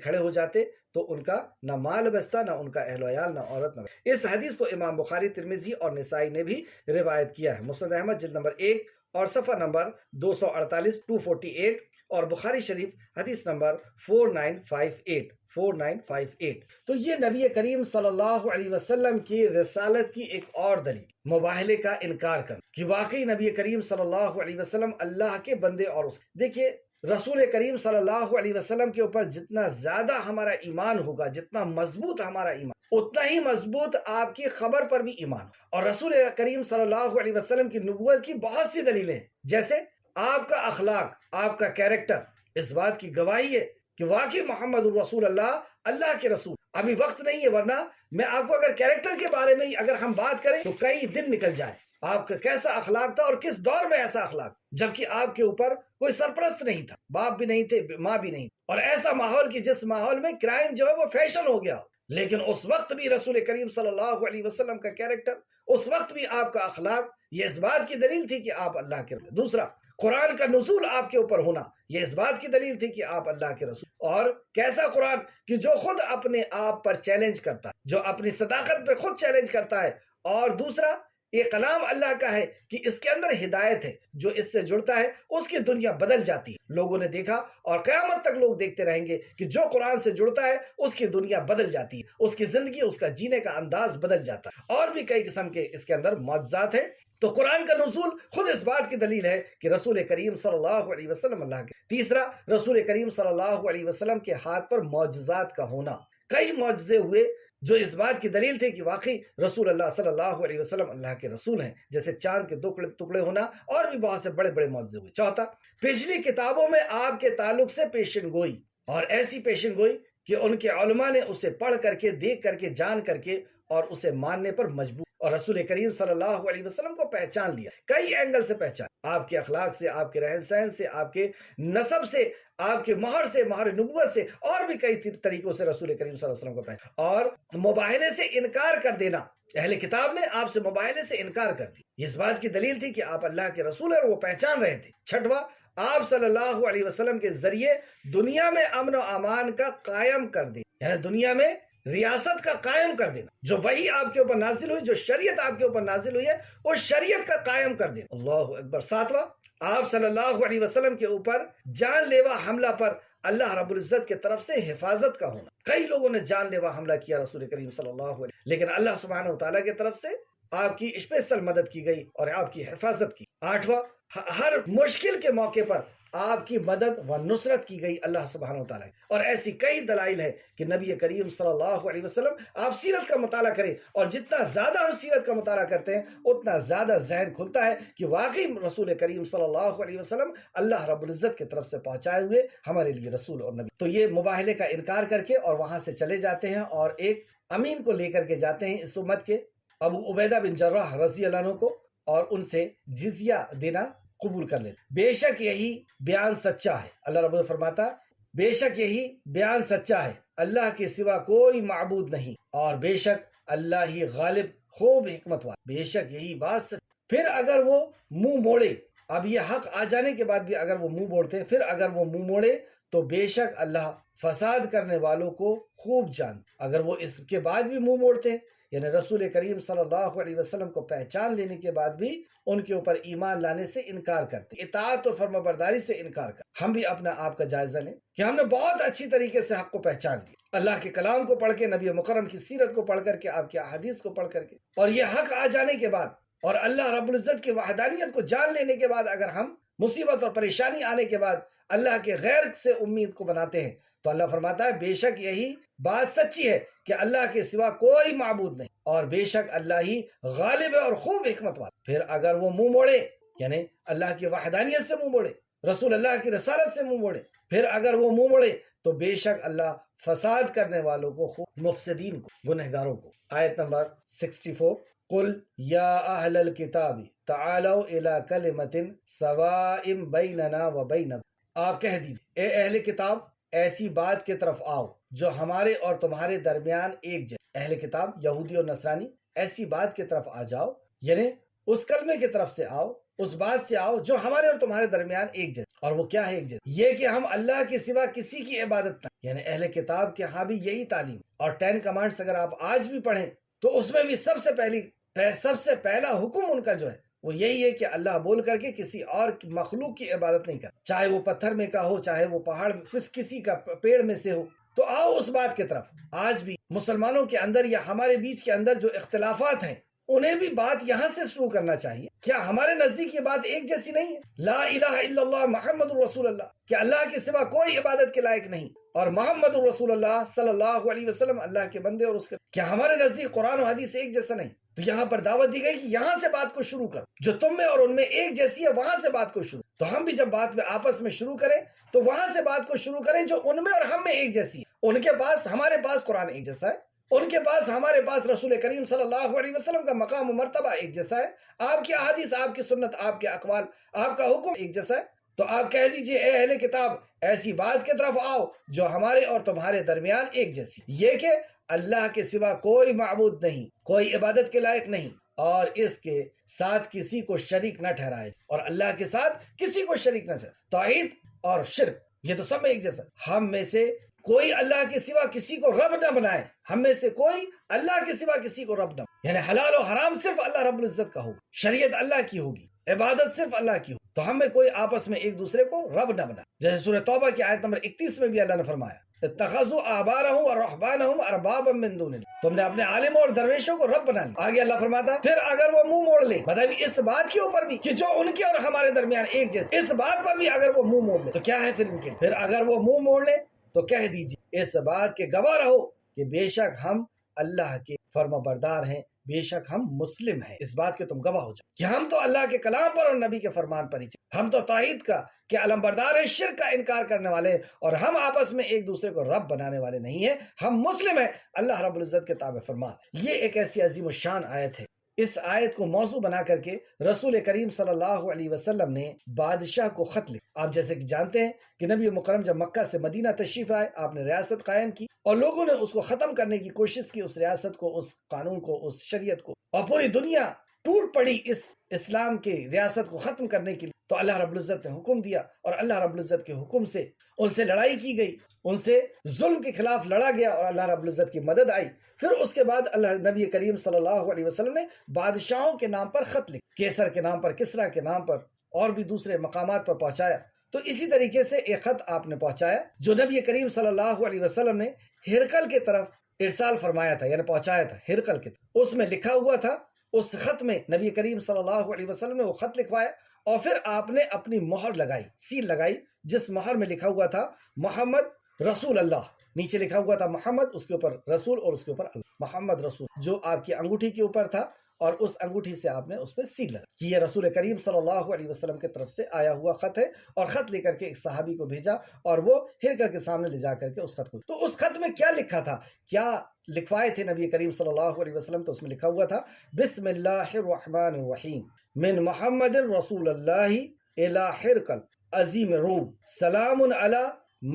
کھڑے ہو جاتے تو ان کا نہ مال بچتا، نہ ان کا اہل و عیال، نہ عورت، نہ۔ اس حدیث کو امام بخاری، ترمذی اور نسائی نے بھی روایت کیا ہے۔ مسند احمد جلد نمبر 1 اور صفحہ نمبر 248 اور بخاری شریف حدیث نمبر 4958۔ تو یہ نبی کریم صلی اللہ علیہ وسلم کی رسالت کی ایک اور دلیل، مباہلے کا انکار کرنا، کہ واقعی نبی کریم صلی اللہ علیہ وسلم اللہ کے بندے اور اس دیکھیے رسول کریم صلی اللہ علیہ وسلم کے اوپر جتنا زیادہ ہمارا ایمان ہوگا، جتنا مضبوط ہمارا ایمان، اتنا ہی مضبوط آپ کی خبر پر بھی ایمان ہو۔ اور رسول کریم صلی اللہ علیہ وسلم کی نبوت کی بہت سی دلیلیں ہیں، جیسے آپ کا اخلاق، آپ کا کیریکٹر اس بات کی گواہی ہے کہ واقعی محمد الرسول اللہ اللہ کے رسول۔ ابھی وقت نہیں ہے، ورنہ میں آپ کو اگر کیریکٹر کے بارے میں اگر ہم بات کریں تو کئی دن نکل جائے۔ آپ کا کیسا اخلاق تھا اور کس دور میں ایسا اخلاق، جبکہ آپ کے اوپر کوئی سرپرست نہیں تھا، باپ بھی نہیں تھے، ماں بھی نہیں، اور ایسا ماحول کہ جس ماحول میں کرائم جو ہے وہ فیشن ہو گیا، لیکن اس وقت بھی رسول کریم صلی اللہ علیہ وسلم کا کیریکٹر، اس وقت بھی آپ کا اخلاق، یہ اس بات کی دلیل تھی کہ آپ اللہ کے رسول۔ دوسرا، قرآن کا نزول آپ کے اوپر ہونا، یہ اس بات کی دلیل تھی کہ آپ اللہ کے رسول۔ اور کیسا قرآن کہ جو خود اپنے آپ پر چیلنج کرتا ہے، جو اپنی صداقت پہ خود چیلنج کرتا ہے۔ اور دوسرا، یہ کلام اللہ کا ہے کہ اس کے اندر ہدایت ہے، جو اس سے جڑتا ہے اس کی دنیا بدل جاتی ہے۔ لوگوں نے دیکھا اور قیامت تک لوگ دیکھتے رہیں گے کہ جو قرآن سے جڑتا ہے اس کی دنیا بدل جاتی ہے، اس کی زندگی، اس کا جینے کا انداز بدل جاتا ہے۔ اور بھی کئی قسم کے اس کے اندر معجزات ہیں۔ تو قرآن کا نزول خود اس بات کی دلیل ہے کہ رسول کریم صلی اللہ علیہ وسلم اللہ کے۔ تیسرا، رسول کریم صلی اللہ علیہ وسلم کے ہاتھ پر معجزات کا ہونا، کئی معجزے ہوئے جو اس بات کی دلیل تھے کہ واقعی رسول اللہ صلی اللہ علیہ وسلم اللہ کے رسول ہیں، جیسے چاند کے ٹکڑے ہونا، اور بھی بہت سے بڑے بڑے معجزے ہوئے۔ چوتھا، پچھلی کتابوں میں آپ کے تعلق سے پیشن گوئی، اور ایسی پیشن گوئی کہ ان کے علماء نے اسے پڑھ کر کے، دیکھ کر کے، جان کر کے اور اسے ماننے پر مجبور، اور رسول کریم صلی اللہ علیہ وسلم کو پہچان لیا، کئی اینگل سے پہچان، آپ کے اخلاق سے، آپ کے رہن سہن سے، آپ کے نسب سے، آپ کے مہر سے، مہر نبوت سے، اور بھی کئی طریقوں سے رسول کریم صلی اللہ علیہ وسلم کو پہچان۔ اور مباہلے سے انکار کر دینا، اہل کتاب نے آپ سے مباہلے سے انکار کر دی، اس بات کی دلیل تھی کہ آپ اللہ کے رسول ہیں اور وہ پہچان رہے تھے۔ چھٹواں، آپ صلی اللہ علیہ وسلم کے ذریعے دنیا میں امن و امان کا قائم کر دے، یعنی دنیا میں ریاست کا قائم کر دینا، جو وحی آپ کے اوپر نازل ہوئی، جو شریعت آپ کے اوپر نازل ہوئی ہے، اس شریعت کا قائم کر دینا۔ اللہ اکبر۔ ساتواں، آپ صلی اللہ علیہ وسلم کے اوپر جان لیوا حملہ پر اللہ رب العزت کی طرف سے حفاظت کا ہونا، کئی لوگوں نے جان لیوا حملہ کیا رسول کریم صلی اللہ علیہ وسلم، لیکن اللہ سبحانہ وتعالیٰ کی طرف سے آپ کی اسپیشل مدد کی گئی اور آپ کی حفاظت کی۔ آٹھواں، ہر مشکل کے موقع پر آپ کی مدد و نصرت کی گئی اللہ سبحانہ وتعالیٰ کی۔ اور ایسی کئی دلائل ہے کہ نبی کریم صلی اللہ علیہ وسلم، آپ سیرت کا مطالعہ کریں، اور جتنا زیادہ ہم سیرت کا مطالعہ کرتے ہیں اتنا زیادہ ذہن کھلتا ہے کہ واقعی رسول کریم صلی اللہ علیہ وسلم اللہ رب العزت کی طرف سے پہنچائے ہوئے ہمارے لیے رسول اور نبی۔ تو یہ مباہلے کا انکار کر کے اور وہاں سے چلے جاتے ہیں، اور ایک امین کو لے کر کے جاتے ہیں اس امت کے، ابو عبیدہ بن جراح رضی اللہ عنہ کو، اور ان سے جزیہ دینا قبول کر لیتے۔ بے شک یہی بیان سچا ہے، اللہ رب العزت فرماتا، بے شک یہی بیان سچا ہے، اللہ کے سوا کوئی معبود نہیں، اور بے شک اللہ ہی غالب خوب حکمت والا، بے شک یہی بات سچ۔ پھر اگر وہ منہ موڑے، اب یہ حق آ جانے کے بعد بھی اگر وہ منہ موڑتے ہیں، پھر اگر وہ منہ موڑے تو بے شک اللہ فساد کرنے والوں کو خوب جان۔ اگر وہ اس کے بعد بھی منہ موڑتے ہیں، یعنی رسول کریم صلی اللہ علیہ وسلم کو پہچان لینے کے بعد بھی ان کے اوپر ایمان لانے سے انکار کرتے، اطاعت و فرما برداری سے انکار کرتے۔ ہم بھی اپنا آپ کا جائزہ لیں کہ ہم نے بہت اچھی طریقے سے حق کو پہچان لیا، اللہ کے کلام کو پڑھ کے، نبی مکرم کی سیرت کو پڑھ کر کے، آپ کی احادیث کو پڑھ کر کے، اور یہ حق آ جانے کے بعد اور اللہ رب العزت کی وحدانیت کو جان لینے کے بعد اگر ہم مصیبت اور پریشانی آنے کے بعد اللہ کے غیر سے امید کو بناتے ہیں، تو اللہ فرماتا ہے بے شک یہی بات سچی ہے کہ اللہ کے سوا کوئی معبود نہیں، اور بے شک اللہ ہی غالب ہے اور خوب حکمت والا۔ پھر اگر وہ منہ موڑے، یعنی اللہ کی وحدانیت سے منہ موڑے، رسول اللہ کی رسالت سے منہ موڑے، پھر اگر وہ منہ موڑے تو بے شک اللہ فساد کرنے والوں کو، خوب مفسدین کو، گنہگاروں کو۔ آیت نمبر 64، قل یا اہل الکتاب تعالوا الی کلمۃ سواء بیننا وبینکم، آپ کہہ دیجئے اے اہل کتاب، ایسی بات کی طرف آؤ جو ہمارے اور تمہارے درمیان ایک جیسے۔ اہل کتاب یہودی اور نصرانی، ایسی بات کی طرف آ جاؤ، یعنی اس کلمے کی طرف سے آؤ، اس بات سے آؤ جو ہمارے اور تمہارے درمیان ایک جیسے۔ اور وہ کیا ہے ایک جیسے؟ یہ کہ ہم اللہ کے سوا کسی کی عبادت نہ، یعنی اہل کتاب کے ہاں بھی یہی تعلیم۔ اور 10 کمانڈز اگر آپ آج بھی پڑھیں تو اس میں بھی سب سے پہلا حکم ان کا جو ہے وہ یہی ہے کہ اللہ بول کر کے کسی اور مخلوق کی عبادت نہیں کرنا، چاہے وہ پتھر میں کا ہو، چاہے وہ پہاڑ میں، کسی کا پیڑ میں سے ہو۔ تو آؤ اس بات کی طرف۔ آج بھی مسلمانوں کے اندر یا ہمارے بیچ کے اندر جو اختلافات ہیں، انہیں بھی بات یہاں سے شروع کرنا چاہیے. کیا ہمارے نزدیک یہ بات ایک جیسی نہیں ہے؟ لا الہ الا اللہ محمد رسول اللہ، کہ اللہ کے سوا کوئی عبادت کے لائق نہیں، اور محمد رسول اللہ صلی اللہ علیہ وسلم اللہ کے بندے اور اس کے. کیا ہمارے نزدیک قرآن و حدیث ایک جیسا نہیں؟ تو یہاں پر دعوت دی گئی کہ یہاں سے بات کو شروع کرو، جو تم میں اور ان میں ایک جیسی ہے وہاں سے بات کو شروع. تو ہم بھی جب بات میں آپس میں شروع کریں تو وہاں سے بات کو شروع کریں جو ان میں اور ہم میں ایک جیسی ہے. ان کے پاس ہمارے پاس قرآن ایک جیسا ہے، ان کے پاس ہمارے پاس رسول کریم صلی اللہ علیہ وسلم کا مقام و مرتبہ ایک جیسا ہے، آپ کی احادیث، آپ کی سنت، آپ کے اقوال، آپ کا حکم ایک جیسا ہے. تو آپ کہہ دیجئے اے اہل کتاب، ایسی بات کی طرف آؤ جو ہمارے اور تمہارے درمیان ایک جیسی، یہ کہ اللہ کے سوا کوئی معبود نہیں، کوئی عبادت کے لائق نہیں، اور اس کے ساتھ کسی کو شریک نہ ٹھہرائے، اور اللہ کے ساتھ کسی کو شریک نہ ٹھہرائے. توحید اور شرک یہ تو سب میں ایک جیسا. ہم میں سے کوئی اللہ کے سوا کسی کو رب نہ بنائے، ہم میں سے کوئی اللہ کے سوا کسی کو رب نہ، یعنی حلال و حرام صرف اللہ رب العزت کا ہوگا، شریعت اللہ کی ہوگی، عبادت صرف اللہ کی ہوگی. تو ہم میں کوئی آپس میں ایک دوسرے کو رب نہ بنائے. جیسے سورہ توبہ کی آیت نمبر 31 میں بھی اللہ نے فرمایا اتخذوا احبارهم ورهبانهم اربابا من دون اللہ، تم نے اپنے عالموں اور درویشوں کو رب بنا لیا. آگے اللہ فرماتا پھر اگر وہ منہ موڑ لے، مطلب اس بات کے اوپر بھی کہ جو ان کے اور ہمارے درمیان ایک جیسے، اس بات پر بھی اگر وہ منہ موڑ لے تو کیا ہے پھر ان کے لیے؟ پھر اگر وہ منہ موڑ لے تو کہہ دیجیے اس بات کے گواہ رہو کہ بے شک ہم اللہ کے فرما بردار ہیں، بے شک ہم مسلم ہیں. اس بات کے تم گواہ ہو جاؤ کہ ہم تو اللہ کے کلام پر اور نبی کے فرمان پر ہی چلے، ہم تو توحید کا کہ علم بردار ہیں، شرک کا انکار کرنے والے ہیں، اور ہم آپس میں ایک دوسرے کو رب بنانے والے نہیں ہیں، ہم مسلم ہیں، اللہ رب العزت کے تابع فرمان. یہ ایک ایسی عظیم الشان آیت ہے. اس آیت کو موضوع بنا کر کے رسول کریم صلی اللہ علیہ وسلم نے بادشاہ کو خط لکھا. آپ جیسے کہ جانتے ہیں کہ نبی مکرم جب مکہ سے مدینہ تشریف آئے، آپ نے ریاست قائم کی اور لوگوں نے اس کو ختم کرنے کی کوشش کی، اس ریاست کو، اس قانون کو، اس شریعت کو، اور پوری دنیا ٹوٹ پڑی اس اسلام کے ریاست کو ختم کرنے کے لیے. تو اللہ رب العزت نے حکم دیا، اور اللہ رب العزت کے حکم سے ان سے لڑائی کی گئی، ان سے ظلم کے خلاف لڑا گیا، اور اللہ رب العزت کی مدد آئی. پھر اس کے بعد اللہ نبی کریم صلی اللہ علیہ وسلم نے بادشاہوں کے نام پر خط لکھا، کیسر کے نام پر، کسرا کے نام پر، اور بھی دوسرے مقامات پر پہنچایا. تو اسی طریقے سے ایک خط آپ نے پہنچایا جو نبی کریم صلی اللہ علیہ وسلم نے ہرقل کے طرف ارسال فرمایا تھا، یعنی پہنچایا تھا ہرقل کے طرف. اس میں لکھا ہوا تھا، اس خط میں نبی کریم صلی اللہ علیہ وسلم نے وہ خط لکھوایا، اور پھر آپ نے اپنی مہر لگائی، سیل لگائی، جس مہر میں لکھا ہوا تھا محمد رسول اللہ. نیچے لکھا ہوا تھا محمد، اس کے اوپر رسول، اور اس کے اوپر اللہ. محمد رسول جو آپ کی انگوٹھی کے اوپر تھا، اور اس انگوٹھی سے آپ نے اس پہ سیل لگا کہ یہ رسول کریم صلی اللہ علیہ وسلم کی طرف سے آیا ہوا خط ہے. اور خط لے کر کے ایک صحابی کو بھیجا، اور وہ ہرقل کے سامنے لے جا کر کے اس خط کو. تو اس خط میں کیا لکھا تھا، کیا لکھوائے تھے نبی کریم صلی اللہ علیہ وسلم؟ تو اس میں لکھا ہوا تھا بسم اللہ الرحمن الرحیم من محمد رسول اللہ الی ہرقل عظیم روم سلام علی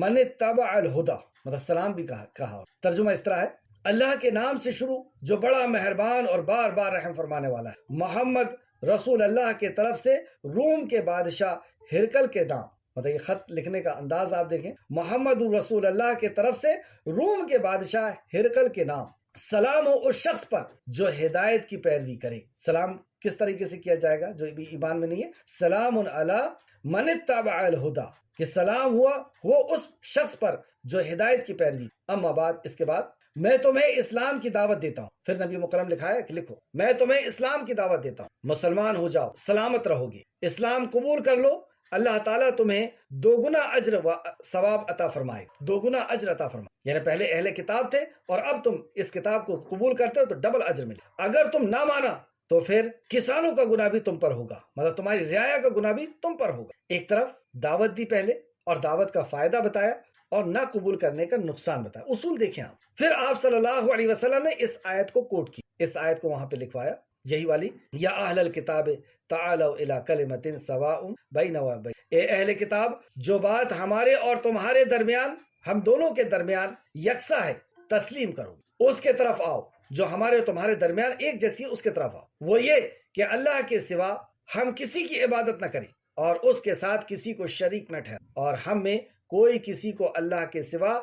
من اتبع الہدی. مطلب سلام بھی کہا. ترجمہ اس طرح ہے، اللہ کے نام سے شروع جو بڑا مہربان اور بار بار رحم فرمانے والا ہے، محمد رسول اللہ کے طرف سے روم کے بادشاہ ہرقل کے نام. مطلب یہ خط لکھنے کا انداز آپ دیکھیں، محمد رسول اللہ کے طرف سے روم کے بادشاہ ہرقل کے نام. سلام ہو اس شخص پر جو ہدایت کی پیروی کرے. سلام کس طریقے سے کیا جائے گا جو بھی ایمان میں نہیں ہے؟ سلام علی من اتبع الہدی، کہ سلام ہوا وہ اس شخص پر جو ہدایت کی پیروی. اما بعد، اس کے بعد میں تمہیں اسلام کی دعوت دیتا ہوں. پھر نبی مکرم لکھا ہے کہ لکھو میں تمہیں اسلام کی دعوت دیتا ہوں، مسلمان ہو جاؤ، سلامت رہو گے، اسلام قبول کر لو، اللہ تعالیٰ تمہیں دوگنا اجر و ثواب عطا فرمائے، دوگنا اجر عطا فرمائے. یعنی پہلے اہل کتاب تھے اور اب تم اس کتاب کو قبول کرتے ہو تو ڈبل اجر ملے. اگر تم نہ مانا تو پھر کسانوں کا گناہ بھی تم پر ہوگا، مطلب تمہاری رعایا کا گناہ بھی تم پر ہوگا. ایک طرف دعوت دی پہلے، اور دعوت کا فائدہ بتایا، اور نہ قبول کرنے کا نقصان بتایا. اصول دیکھیں آپ. پھر آپ صلی اللہ علیہ وسلم نے اس آیت کو کوٹ کی، اس آیت کو وہاں پہ لکھوایا، یہی والی یا اہل الکتاب تعالوا الی کلمۃ سواء بیننا وبینکم. اے اہل کتاب، جو بات ہمارے اور تمہارے درمیان، ہم دونوں کے درمیان یکساں ہے، تسلیم کرو، اس کے طرف آؤ جو ہمارے اور تمہارے درمیان ایک جیسی ہے، اس کے طرف آؤ. وہ یہ کہ اللہ کے سوا ہم کسی کی عبادت نہ کریں، اور اس کے ساتھ کسی کو شریک نہ ٹھہرائیں، اور ہم میں کوئی کسی کو اللہ کے سوا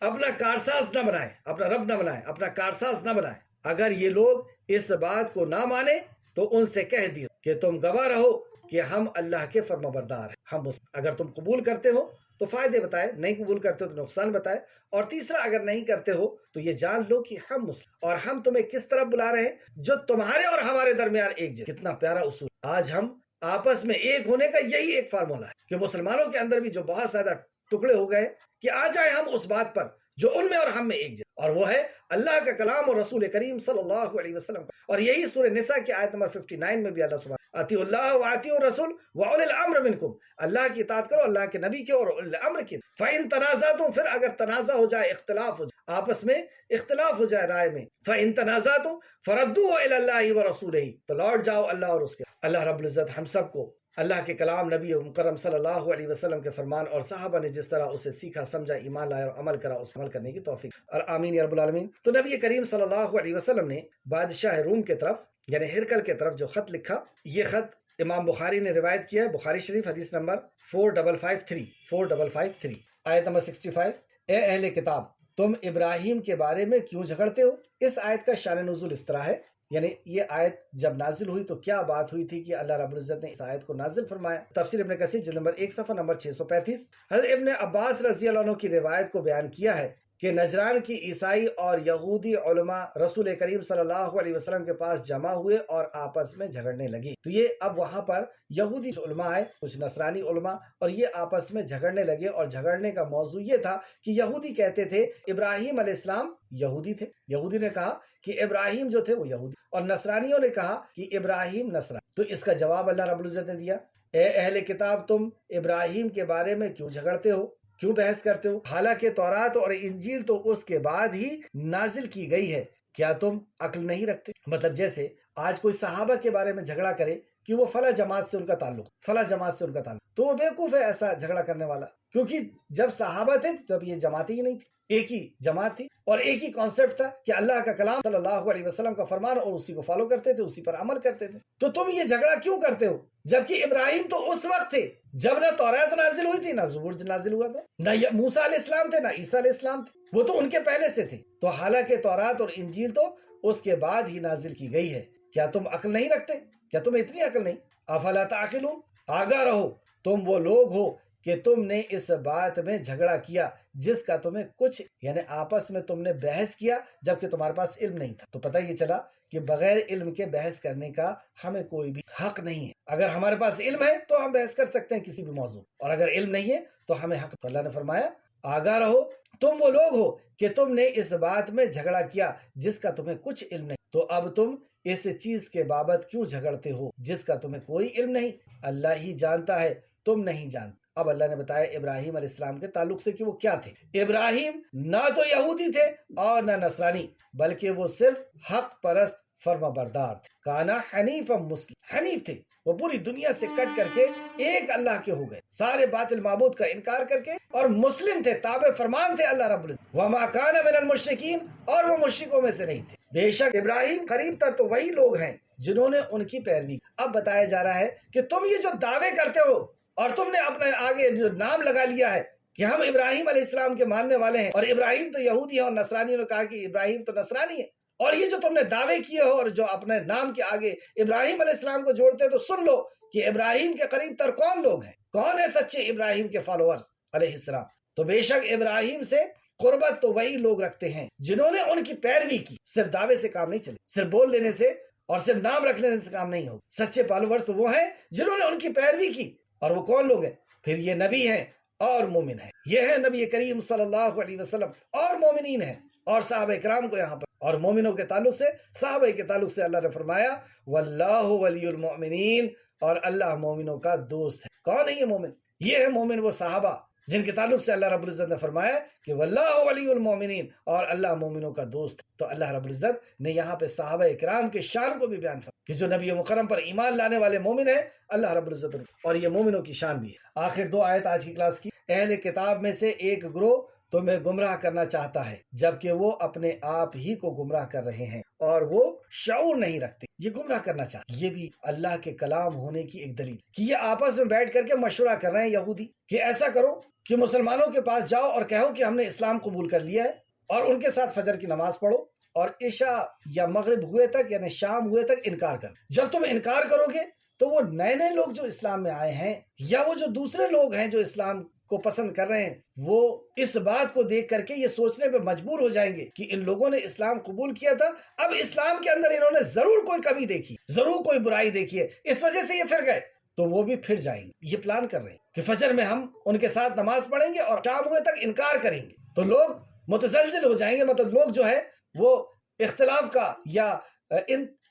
اپنا کارساز نہ بنائے، اپنا رب نہ بنائے، اپنا کارساز نہ بنائے. اگر یہ لوگ اس بات کو نہ مانے تو ان سے کہہ دیو کہ تم گواہ رہو کہ ہم اللہ کے فرما بردار ہیں. اگر تم قبول کرتے ہو تو فائدے بتائے، نہیں قبول کرتے ہو تو نقصان بتائے، اور تیسرا اگر نہیں کرتے ہو تو یہ جان لو کہ ہم مسلم اور ہم تمہیں کس طرف بلا رہے ہیں، جو تمہارے اور ہمارے درمیان ایک جیسا۔ کتنا پیارا اصول۔ آج ہم آپس میں ایک ہونے کا یہی ایک فارمولا ہے کہ مسلمانوں کے اندر بھی جو بہت زیادہ ٹکڑے ہو گئے کہ آ جائے ہم اس بات پر جو ان میں اور ہم میں ایک جیسا، اور وہ ہے اللہ کا کلام اور رسول کریم صلی اللہ علیہ وسلم کا۔ اور یہی سورہ نساء کی آیت نمبر 59 میں بھی اللہ سبحانہ اطیعوا اللہ واطیعوا الرسول واولی الامر منکم، اللہ کی اطاعت کرو، اللہ کے نبی کی اور اولی الامر کی۔ فإن تنازعتم، پھر اگر تنازع ہو جائے، اختلاف ہو جائے، آپس میں اختلاف ہو جائے رائے میں، فإن تنازعتم فردوه إلى الله ورسوله، تو لوٹ جاؤ اللہ اور اس کے۔ اللہ رب العزت ہم سب کو اللہ کے کلام، نبی مکرم صلی اللہ علیہ وسلم کے فرمان اور صحابہ نے جس طرح اسے سیکھا، سمجھا، ایمان لایا اور عمل کرا، اس عمل کرنے کی توفیق اور آمین یا رب العالمین۔ تو نبی کریم صلی اللہ علیہ وسلم نے بادشاہ روم کے طرف یعنی ہرکل کے طرف جو خط لکھا، یہ خط امام بخاری نے روایت کیا ہے، بخاری شریف حدیث نمبر 4553 آیت نمبر 65۔ اے اہل کتاب، تم ابراہیم کے بارے میں کیوں جھگڑتے ہو؟ اس آیت کا شان نزول اس طرح ہے، یعنی یہ آیت جب نازل ہوئی تو کیا بات ہوئی تھی کہ اللہ رب العزت نے اس آیت کو نازل فرمایا۔ تفسیر ابن کثیر جلد نمبر 1 صفحہ نمبر 635۔ حضرت ابن عباس رضی اللہ عنہ کی روایت کو بیان کیا ہے کہ نجران کی عیسائی اور یہودی علماء رسول کریم صلی اللہ علیہ وسلم کے پاس جمع ہوئے اور آپس میں جھگڑنے لگے۔ تو یہ اب وہاں پر یہودی علماء ہے، کچھ نصرانی علماء، اور یہ آپس میں جھگڑنے لگے، اور جھگڑنے کا موضوع یہ تھا کہ یہودی کہتے تھے ابراہیم علیہ السلام یہودی تھے، یہودی نے کہا کہ ابراہیم جو تھے وہ یہودی، اور نصرانیوں نے کہا کہ ابراہیم نصرانی۔ تو اس کا جواب اللہ رب العزت نے دیا، اے اہل کتاب، تم ابراہیم کے بارے میں کیوں جھگڑتے ہو، کیوں بحث کرتے ہو؟ حالانکہ تورات اور انجیل تو اس کے بعد ہی نازل کی گئی ہے، کیا تم عقل نہیں رکھتے؟ مطلب جیسے آج کوئی صحابہ کے بارے میں جھگڑا کرے کہ وہ فلاں جماعت سے ان کا تعلق، فلاں جماعت سے ان کا تعلق، تو وہ بیوقوف ہے ایسا جھگڑا کرنے والا، کیونکہ جب صحابہ تھے تب یہ جماعتیں ہی نہیں تھی، ایک ہی جماعت تھی اور ایک ہی کانسیپٹ تھا کہ اللہ کا کلام صلی اللہ علیہ وسلم کا فرمان، اور اسی کو فالو کرتے تھے، اسی پر عمل کرتے تھے۔ تو تم یہ جھگڑا کیوں کرتے ہو جبکہ ابراہیم تو اس وقت تھے جب نہ تورات نازل ہوئی تھی، نہ زبور نازل ہوا تھا، نہ موسیٰ علیہ السلام تھے، نہ عیسیٰ علیہ السلام تھے، وہ تو ان کے پہلے سے تھے۔ تو حالانکہ تورات اور انجیل تو اس کے بعد ہی نازل کی گئی ہے، کیا تم عقل نہیں رکھتے؟ کیا تم اتنی عقل نہیں؟ افلا تعقلون، آگاہ رہو، تم وہ لوگ ہو کہ تم نے اس بات میں جھگڑا کیا جس کا تمہیں کچھ، یعنی آپس میں تم نے بحث کیا جبکہ تمہارے پاس علم نہیں تھا۔ تو پتہ یہ چلا کہ بغیر علم کے بحث کرنے کا ہمیں کوئی بھی حق نہیں ہے۔ اگر ہمارے پاس علم ہے تو ہم بحث کر سکتے ہیں کسی بھی موضوع، اور اگر علم نہیں ہے تو ہمیں حق۔ تو اللہ نے فرمایا آگاہ رہو، تم وہ لوگ ہو کہ تم نے اس بات میں جھگڑا کیا جس کا تمہیں کچھ علم نہیں، تو اب تم اس چیز کے بابت کیوں جھگڑتے ہو جس کا تمہیں کوئی علم نہیں؟ اللہ ہی جانتا ہے، تم نہیں جانتے۔ اب اللہ نے بتایا ابراہیم علیہ السلام کے تعلق سے کہ وہ کیا تھے۔ ابراہیم نہ تو یہودی تھے اور نہ نصرانی، بلکہ وہ صرف حق پرست فرما بردار تھے۔ کانا حنیف مسلم، حنیف تھے، وہ پوری دنیا سے کٹ کر کے ایک اللہ کے ہو گئے، سارے باطل معبود کا انکار کر کے، اور مسلم تھے، تابع فرمان تھے اللہ رب العزت۔ وما کان من المشرکین، اور وہ مشرکوں میں سے نہیں تھے۔ بے شک ابراہیم قریب تر تو وہی لوگ ہیں جنہوں نے ان کی پیروی۔ اب بتایا جا رہا ہے کہ تم یہ جو دعوے کرتے ہو اور تم نے اپنے آگے جو نام لگا لیا ہے کہ ہم ابراہیم علیہ السلام کے ماننے والے ہیں، اور ابراہیم تو یہودی ہے، اور نصرانیوں نے کہا کہ ابراہیم تو نصرانی ہے، اور یہ جو تم نے دعوے کیے ہو اور جو اپنے نام کے آگے ابراہیم علیہ السلام کو جوڑتے ہیں، تو سن لو کہ ابراہیم کے قریب تر کون لوگ ہیں، کون ہے سچے ابراہیم کے فالوورز علیہ السلام۔ تو بے شک ابراہیم سے قربت تو وہی لوگ رکھتے ہیں جنہوں نے ان کی پیروی کی۔ صرف دعوے سے کام نہیں چلے، صرف بول لینے سے اور صرف نام رکھ لینے سے کام نہیں ہوگا۔ سچے فالوورز تو وہ ہیں جنہوں نے ان کی پیروی کی، اور وہ کون لوگ ہیں؟ پھر یہ نبی ہیں اور مومن ہیں، یہ ہے نبی کریم صلی اللہ علیہ وسلم، اور مومنین ہیں، اور صحابہ کرام کو یہاں پر، اور مومنوں کے تعلق سے، صحابہ کے تعلق سے اللہ نے فرمایا واللہ ولی المؤمنین، اور اللہ مومنوں کا دوست ہے۔ کون ہے یہ مومن؟ یہ ہے مومن وہ صحابہ جن کے تعلق سے اللہ رب العزت نے فرمایا کہ واللہ ولی المؤمنین، اور اللہ مومنوں کا دوست ہے۔ تو اللہ رب العزت نے یہاں پہ صحابہ کرام کے شان کو بھی بیان فرمایا کہ جو نبی مکرم پر ایمان لانے والے مومن ہیں، اللہ رب العزت نے، اور یہ مومنوں کی شان بھی ہے۔ آخر دو آیت آج کی کلاس کی۔ اہل کتاب میں سے ایک گروہ تمہیں گمراہ کرنا چاہتا ہے جبکہ وہ اپنے آپ ہی کو گمراہ کر رہے ہیں اور وہ شعور نہیں رکھتے۔ یہ گمراہ کرنا چاہتے، یہ بھی اللہ کے کلام ہونے کی ایک دلیل کہ یہ آپس میں بیٹھ کر کے مشورہ کر رہے ہیں یہودی کہ ایسا کرو کہ مسلمانوں کے پاس جاؤ اور کہو کہ ہم نے اسلام قبول کر لیا ہے، اور ان کے ساتھ فجر کی نماز پڑھو، اور عشاء یا مغرب ہوئے تک یعنی شام ہوئے تک انکار کرو۔ جب تم انکار کرو گے تو وہ نئے نئے لوگ جو اسلام میں آئے ہیں، یا وہ جو دوسرے لوگ ہیں جو اسلام کو پسند کر رہے ہیں وہ اس بات کو دیکھ کر کے یہ سوچنے پہ مجبور ہو جائیں گے کہ ان لوگوں نے اسلام قبول کیا تھا، اب اسلام کے اندر انہوں نے ضرور کوئی کمی دیکھی، ضرور کوئی برائی دیکھی ہے، اس وجہ سے یہ پھر گئے، تو وہ بھی پھر جائیں گے۔ یہ پلان کر رہے ہیں کہ فجر میں ہم ان کے ساتھ نماز پڑھیں گے اور شام ہوئے تک انکار کریں گے، تو لوگ متزلزل ہو جائیں گے، مطلب لوگ جو ہے وہ اختلاف کا یا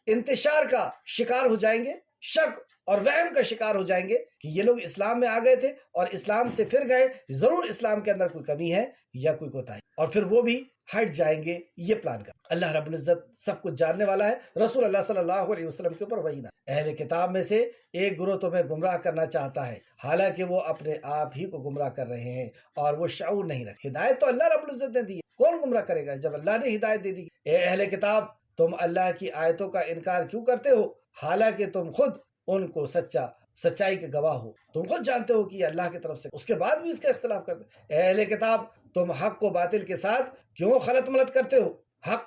انتشار کا شکار ہو جائیں گے، شک اور وہم کا شکار ہو جائیں گے کہ یہ لوگ اسلام میں آ گئے تھے اور اسلام سے پھر گئے، ضرور اسلام کے اندر کوئی کمی ہے یا کوئی کوتاہی، اور پھر وہ بھی ہٹ جائیں گے۔ یہ پلان کر اللہ رب العزت سب کچھ جاننے والا ہے۔ رسول اللہ صلی اللہ علیہ وسلم کے اوپر وحی نازل، اہل کتاب میں سے ایک گروہ تمہیں گمراہ کرنا چاہتا ہے، حالانکہ وہ اپنے آپ ہی کو گمراہ کر رہے ہیں اور وہ شعور نہیں رکھتے۔ ہدایت تو اللہ رب العزت نے دی ہے، کون گمراہ کرے گا جب اللہ نے ہدایت دے دی؟ اے اہل کتاب، تم اللہ کی آیتوں کا انکار کیوں کرتے ہو، حالانکہ تم خود ان کو سچائی کے گواہ ہو، تم خود جانتے ہو کہ یہ اللہ کی طرف سے، اس کے بعد بھی اس کا اختلاف کرتے۔ اے اہل کتاب، تم حق کو باطل کے ساتھ کیوں خلط ملط کرتے ہو، حق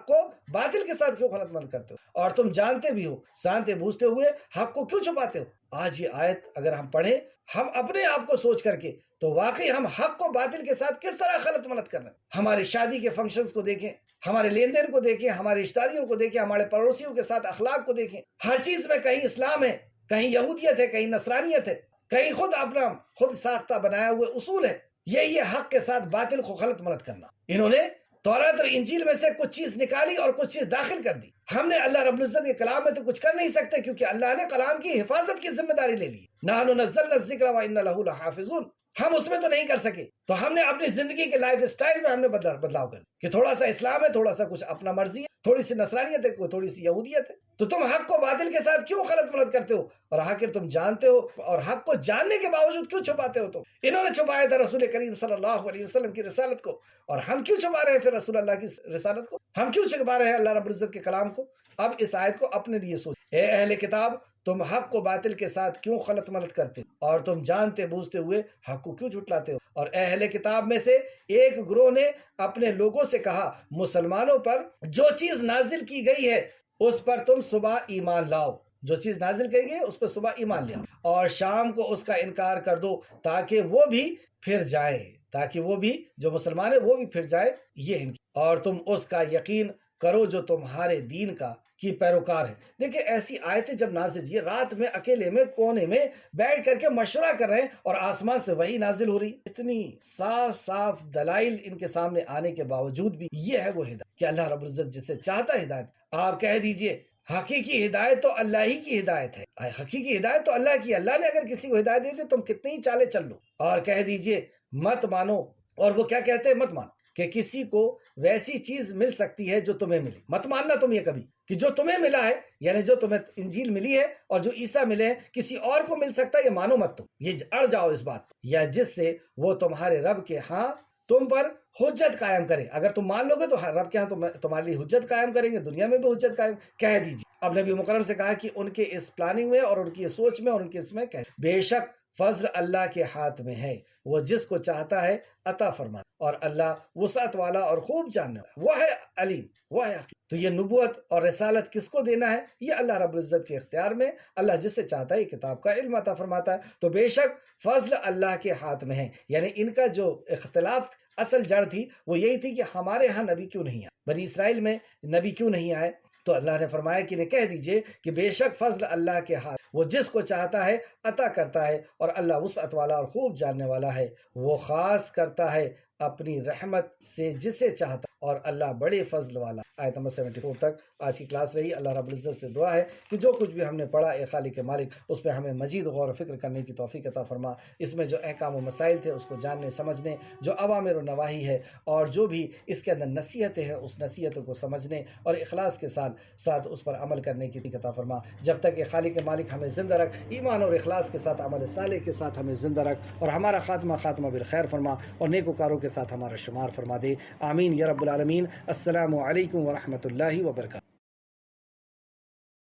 کو باطل کے ساتھ کیوں خلط ملط کرتے ہو، اور تم جانتے بھی ہو، جانتے بوجھتے ہوئے حق کو کیوں چھپاتے ہو۔ آج یہ آیت اگر ہم پڑھیں ہم اپنے آپ کو سوچ کر کے، تو واقعی ہم حق کو باطل کے ساتھ کس طرح خلط ملط کر رہے ہیں۔ ہماری شادی کے فنکشنز کو دیکھیں، ہمارے لین دین کو دیکھیں، ہمارے رشتہ داریوں کو دیکھیں، ہمارے پڑوسیوں کے ساتھ اخلاق کو دیکھیں، ہر چیز میں کہیں اسلام ہے، کہیں یہودیت ہے، کہیں نصرانیت ہے، کہیں خود ساختہ بنایا ہوئے اصول ہے۔ یہ حق کے ساتھ باطل کو خلط ملط کرنا، انہوں نے تورات اور انجیل میں سے کچھ چیز نکالی اور کچھ چیز داخل کر دی۔ ہم نے اللہ رب العزت کے کلام میں تو کچھ کر نہیں سکتے، کیونکہ اللہ نے کلام کی حفاظت کی ذمہ داری لے لی۔ نحن نزلنا الذکر وإنا لہ لحافظون، ہم اس میں تو نہیں کر سکے، تو ہم نے اپنی زندگی کے لائف سٹائل میں ہم نے بدلاؤ کر کہ تھوڑا سا اسلام ہے، تھوڑا سا کچھ اپنا مرضی ہے، تھوڑی سی نصرانیت ہے، تھوڑی سی یہودیت ہے، تو تم حق کو باطل کے ساتھ کیوں خلط ملط کرتے ہو، اور آخر تم جانتے ہو اور حق کو جاننے کے باوجود کیوں چھپاتے ہو؟ تو انہوں نے چھپایا تھا رسول کریم صلی اللہ علیہ وسلم کی رسالت کو، اور ہم کیوں چھپا رہے ہیں پھر رسول اللہ کی رسالت کو؟ ہم کیوں چھپا رہے ہیں اللہ رب العزت کے کلام کو؟ اب اس آیت کو اپنے لیے سوچ۔ اے اہل کتاب، تم حق کو باطل کے ساتھ کیوں خلط ملط کرتے ہو، اور تم جانتے بوجھتے ہوئے حق کو کیوں جھٹلاتے ہو؟ اور اہل کتاب میں سے ایک گروہ نے اپنے لوگوں سے کہا، مسلمانوں پر جو چیز نازل کی گئی ہے اس پر تم صبح ایمان لاؤ، جو چیز نازل کی گئی ہے اس پر صبح ایمان لے آؤ، اور شام کو اس کا انکار کر دو تاکہ وہ بھی پھر جائے، تاکہ وہ بھی جو مسلمان ہے وہ بھی پھر جائے، یہ اور تم اس کا یقین کرو جو تمہارے دین کی پیروکار ہے۔ دیکھیں ایسی آیتیں جب نازل، یہ رات میں اکیلے میں کونے میں بیٹھ کر کے مشورہ کر رہے ہیں اور آسمان سے وہی نازل ہو رہی، اتنی صاف دلائل ان کے سامنے آنے کے باوجود بھی یہ ہے وہ ہدایت کہ اللہ رب العزت جسے چاہتا ہے ہدایت، آپ کہہ دیجئے حقیقی ہدایت تو اللہ ہی کی ہدایت ہے، حقیقی ہدایت تو اللہ کی، اللہ نے اگر کسی کو ہدایت دی تھی تم کتنی ہی چالیں چل لو، اور کہہ دیجئے مت مانو، اور وہ کیا کہتے ہیں؟ مت مانو کہ کسی کو ویسی چیز مل سکتی ہے جو تمہیں ملی، مت ماننا تم یہ کبھی کہ جو تمہیں ملا ہے، یعنی جو تمہیں انجیل ملی ہے اور جو عیسیٰ ملے ہیں کسی اور کو مل سکتا ہے، یہ مانو مت، تم یہ اڑ جاؤ اس بات، یا جس سے وہ تمہارے رب کے ہاں تم پر حجت قائم کرے، اگر تم مان لو گے تو رب کے ہاں تمہارے لیے حجت قائم کریں گے، دنیا میں بھی حجت قائم، کہہ دیجیے۔ اب نبی مکرم سے کہا کہ ان کے اس پلاننگ میں اور ان کی سوچ میں اور ان کے اس میں بے شک فضل اللہ کے ہاتھ میں ہے، وہ جس کو چاہتا ہے عطا فرماتا، اور اللہ وسعت والا اور خوب جاننے والا، وہ ہے علیم، وہ ہے حکیم۔ تو یہ نبوت اور رسالت کس کو دینا ہے؟ یہ اللہ رب العزت کے اختیار میں، اللہ جس سے چاہتا ہے کتاب کا علم عطا فرماتا ہے، تو بے شک فضل اللہ کے ہاتھ میں ہے۔ یعنی ان کا جو اختلاف اصل جڑ تھی وہ یہی تھی کہ ہمارے ہاں نبی کیوں نہیں آئے، بنی اسرائیل میں نبی کیوں نہیں آئے، تو اللہ نے فرمایا کہ کہہ دیجئے کہ بے شک فضل اللہ کے ہاتھ، وہ جس کو چاہتا ہے عطا کرتا ہے، اور اللہ وسعت والا اور خوب جاننے والا ہے، وہ خاص کرتا ہے اپنی رحمت سے جسے چاہتا، اور اللہ بڑے فضل والا۔ آیت نمبر 74 تک آج کی کلاس رہی۔ اللہ رب العزت سے دعا ہے کہ جو کچھ بھی ہم نے پڑھا اے خالق مالک، اس پہ ہمیں مزید غور و فکر کرنے کی توفیق عطا فرما، اس میں جو احکام و مسائل تھے اس کو جاننے سمجھنے، جو اوامر و نواہی ہے اور جو بھی اس کے اندر نصیحتیں ہیں اس نصیحتوں کو سمجھنے اور اخلاص کے ساتھ اس پر عمل کرنے کی توفیق عطا فرما۔ جب تک کہ خالق مالک ہمیں زندہ رکھ، ایمان اور اخلاص کے ساتھ، عمل صالح کے ساتھ ہمیں زندہ رکھ، اور ہمارا خاتمہ بالخیر فرما، اور نیکوکاروں کے ساتھ ہمارا شمار فرما دے، آمین یا رب العالمین۔ السلام علیکم ورحمۃ اللہ وبرکاتہ۔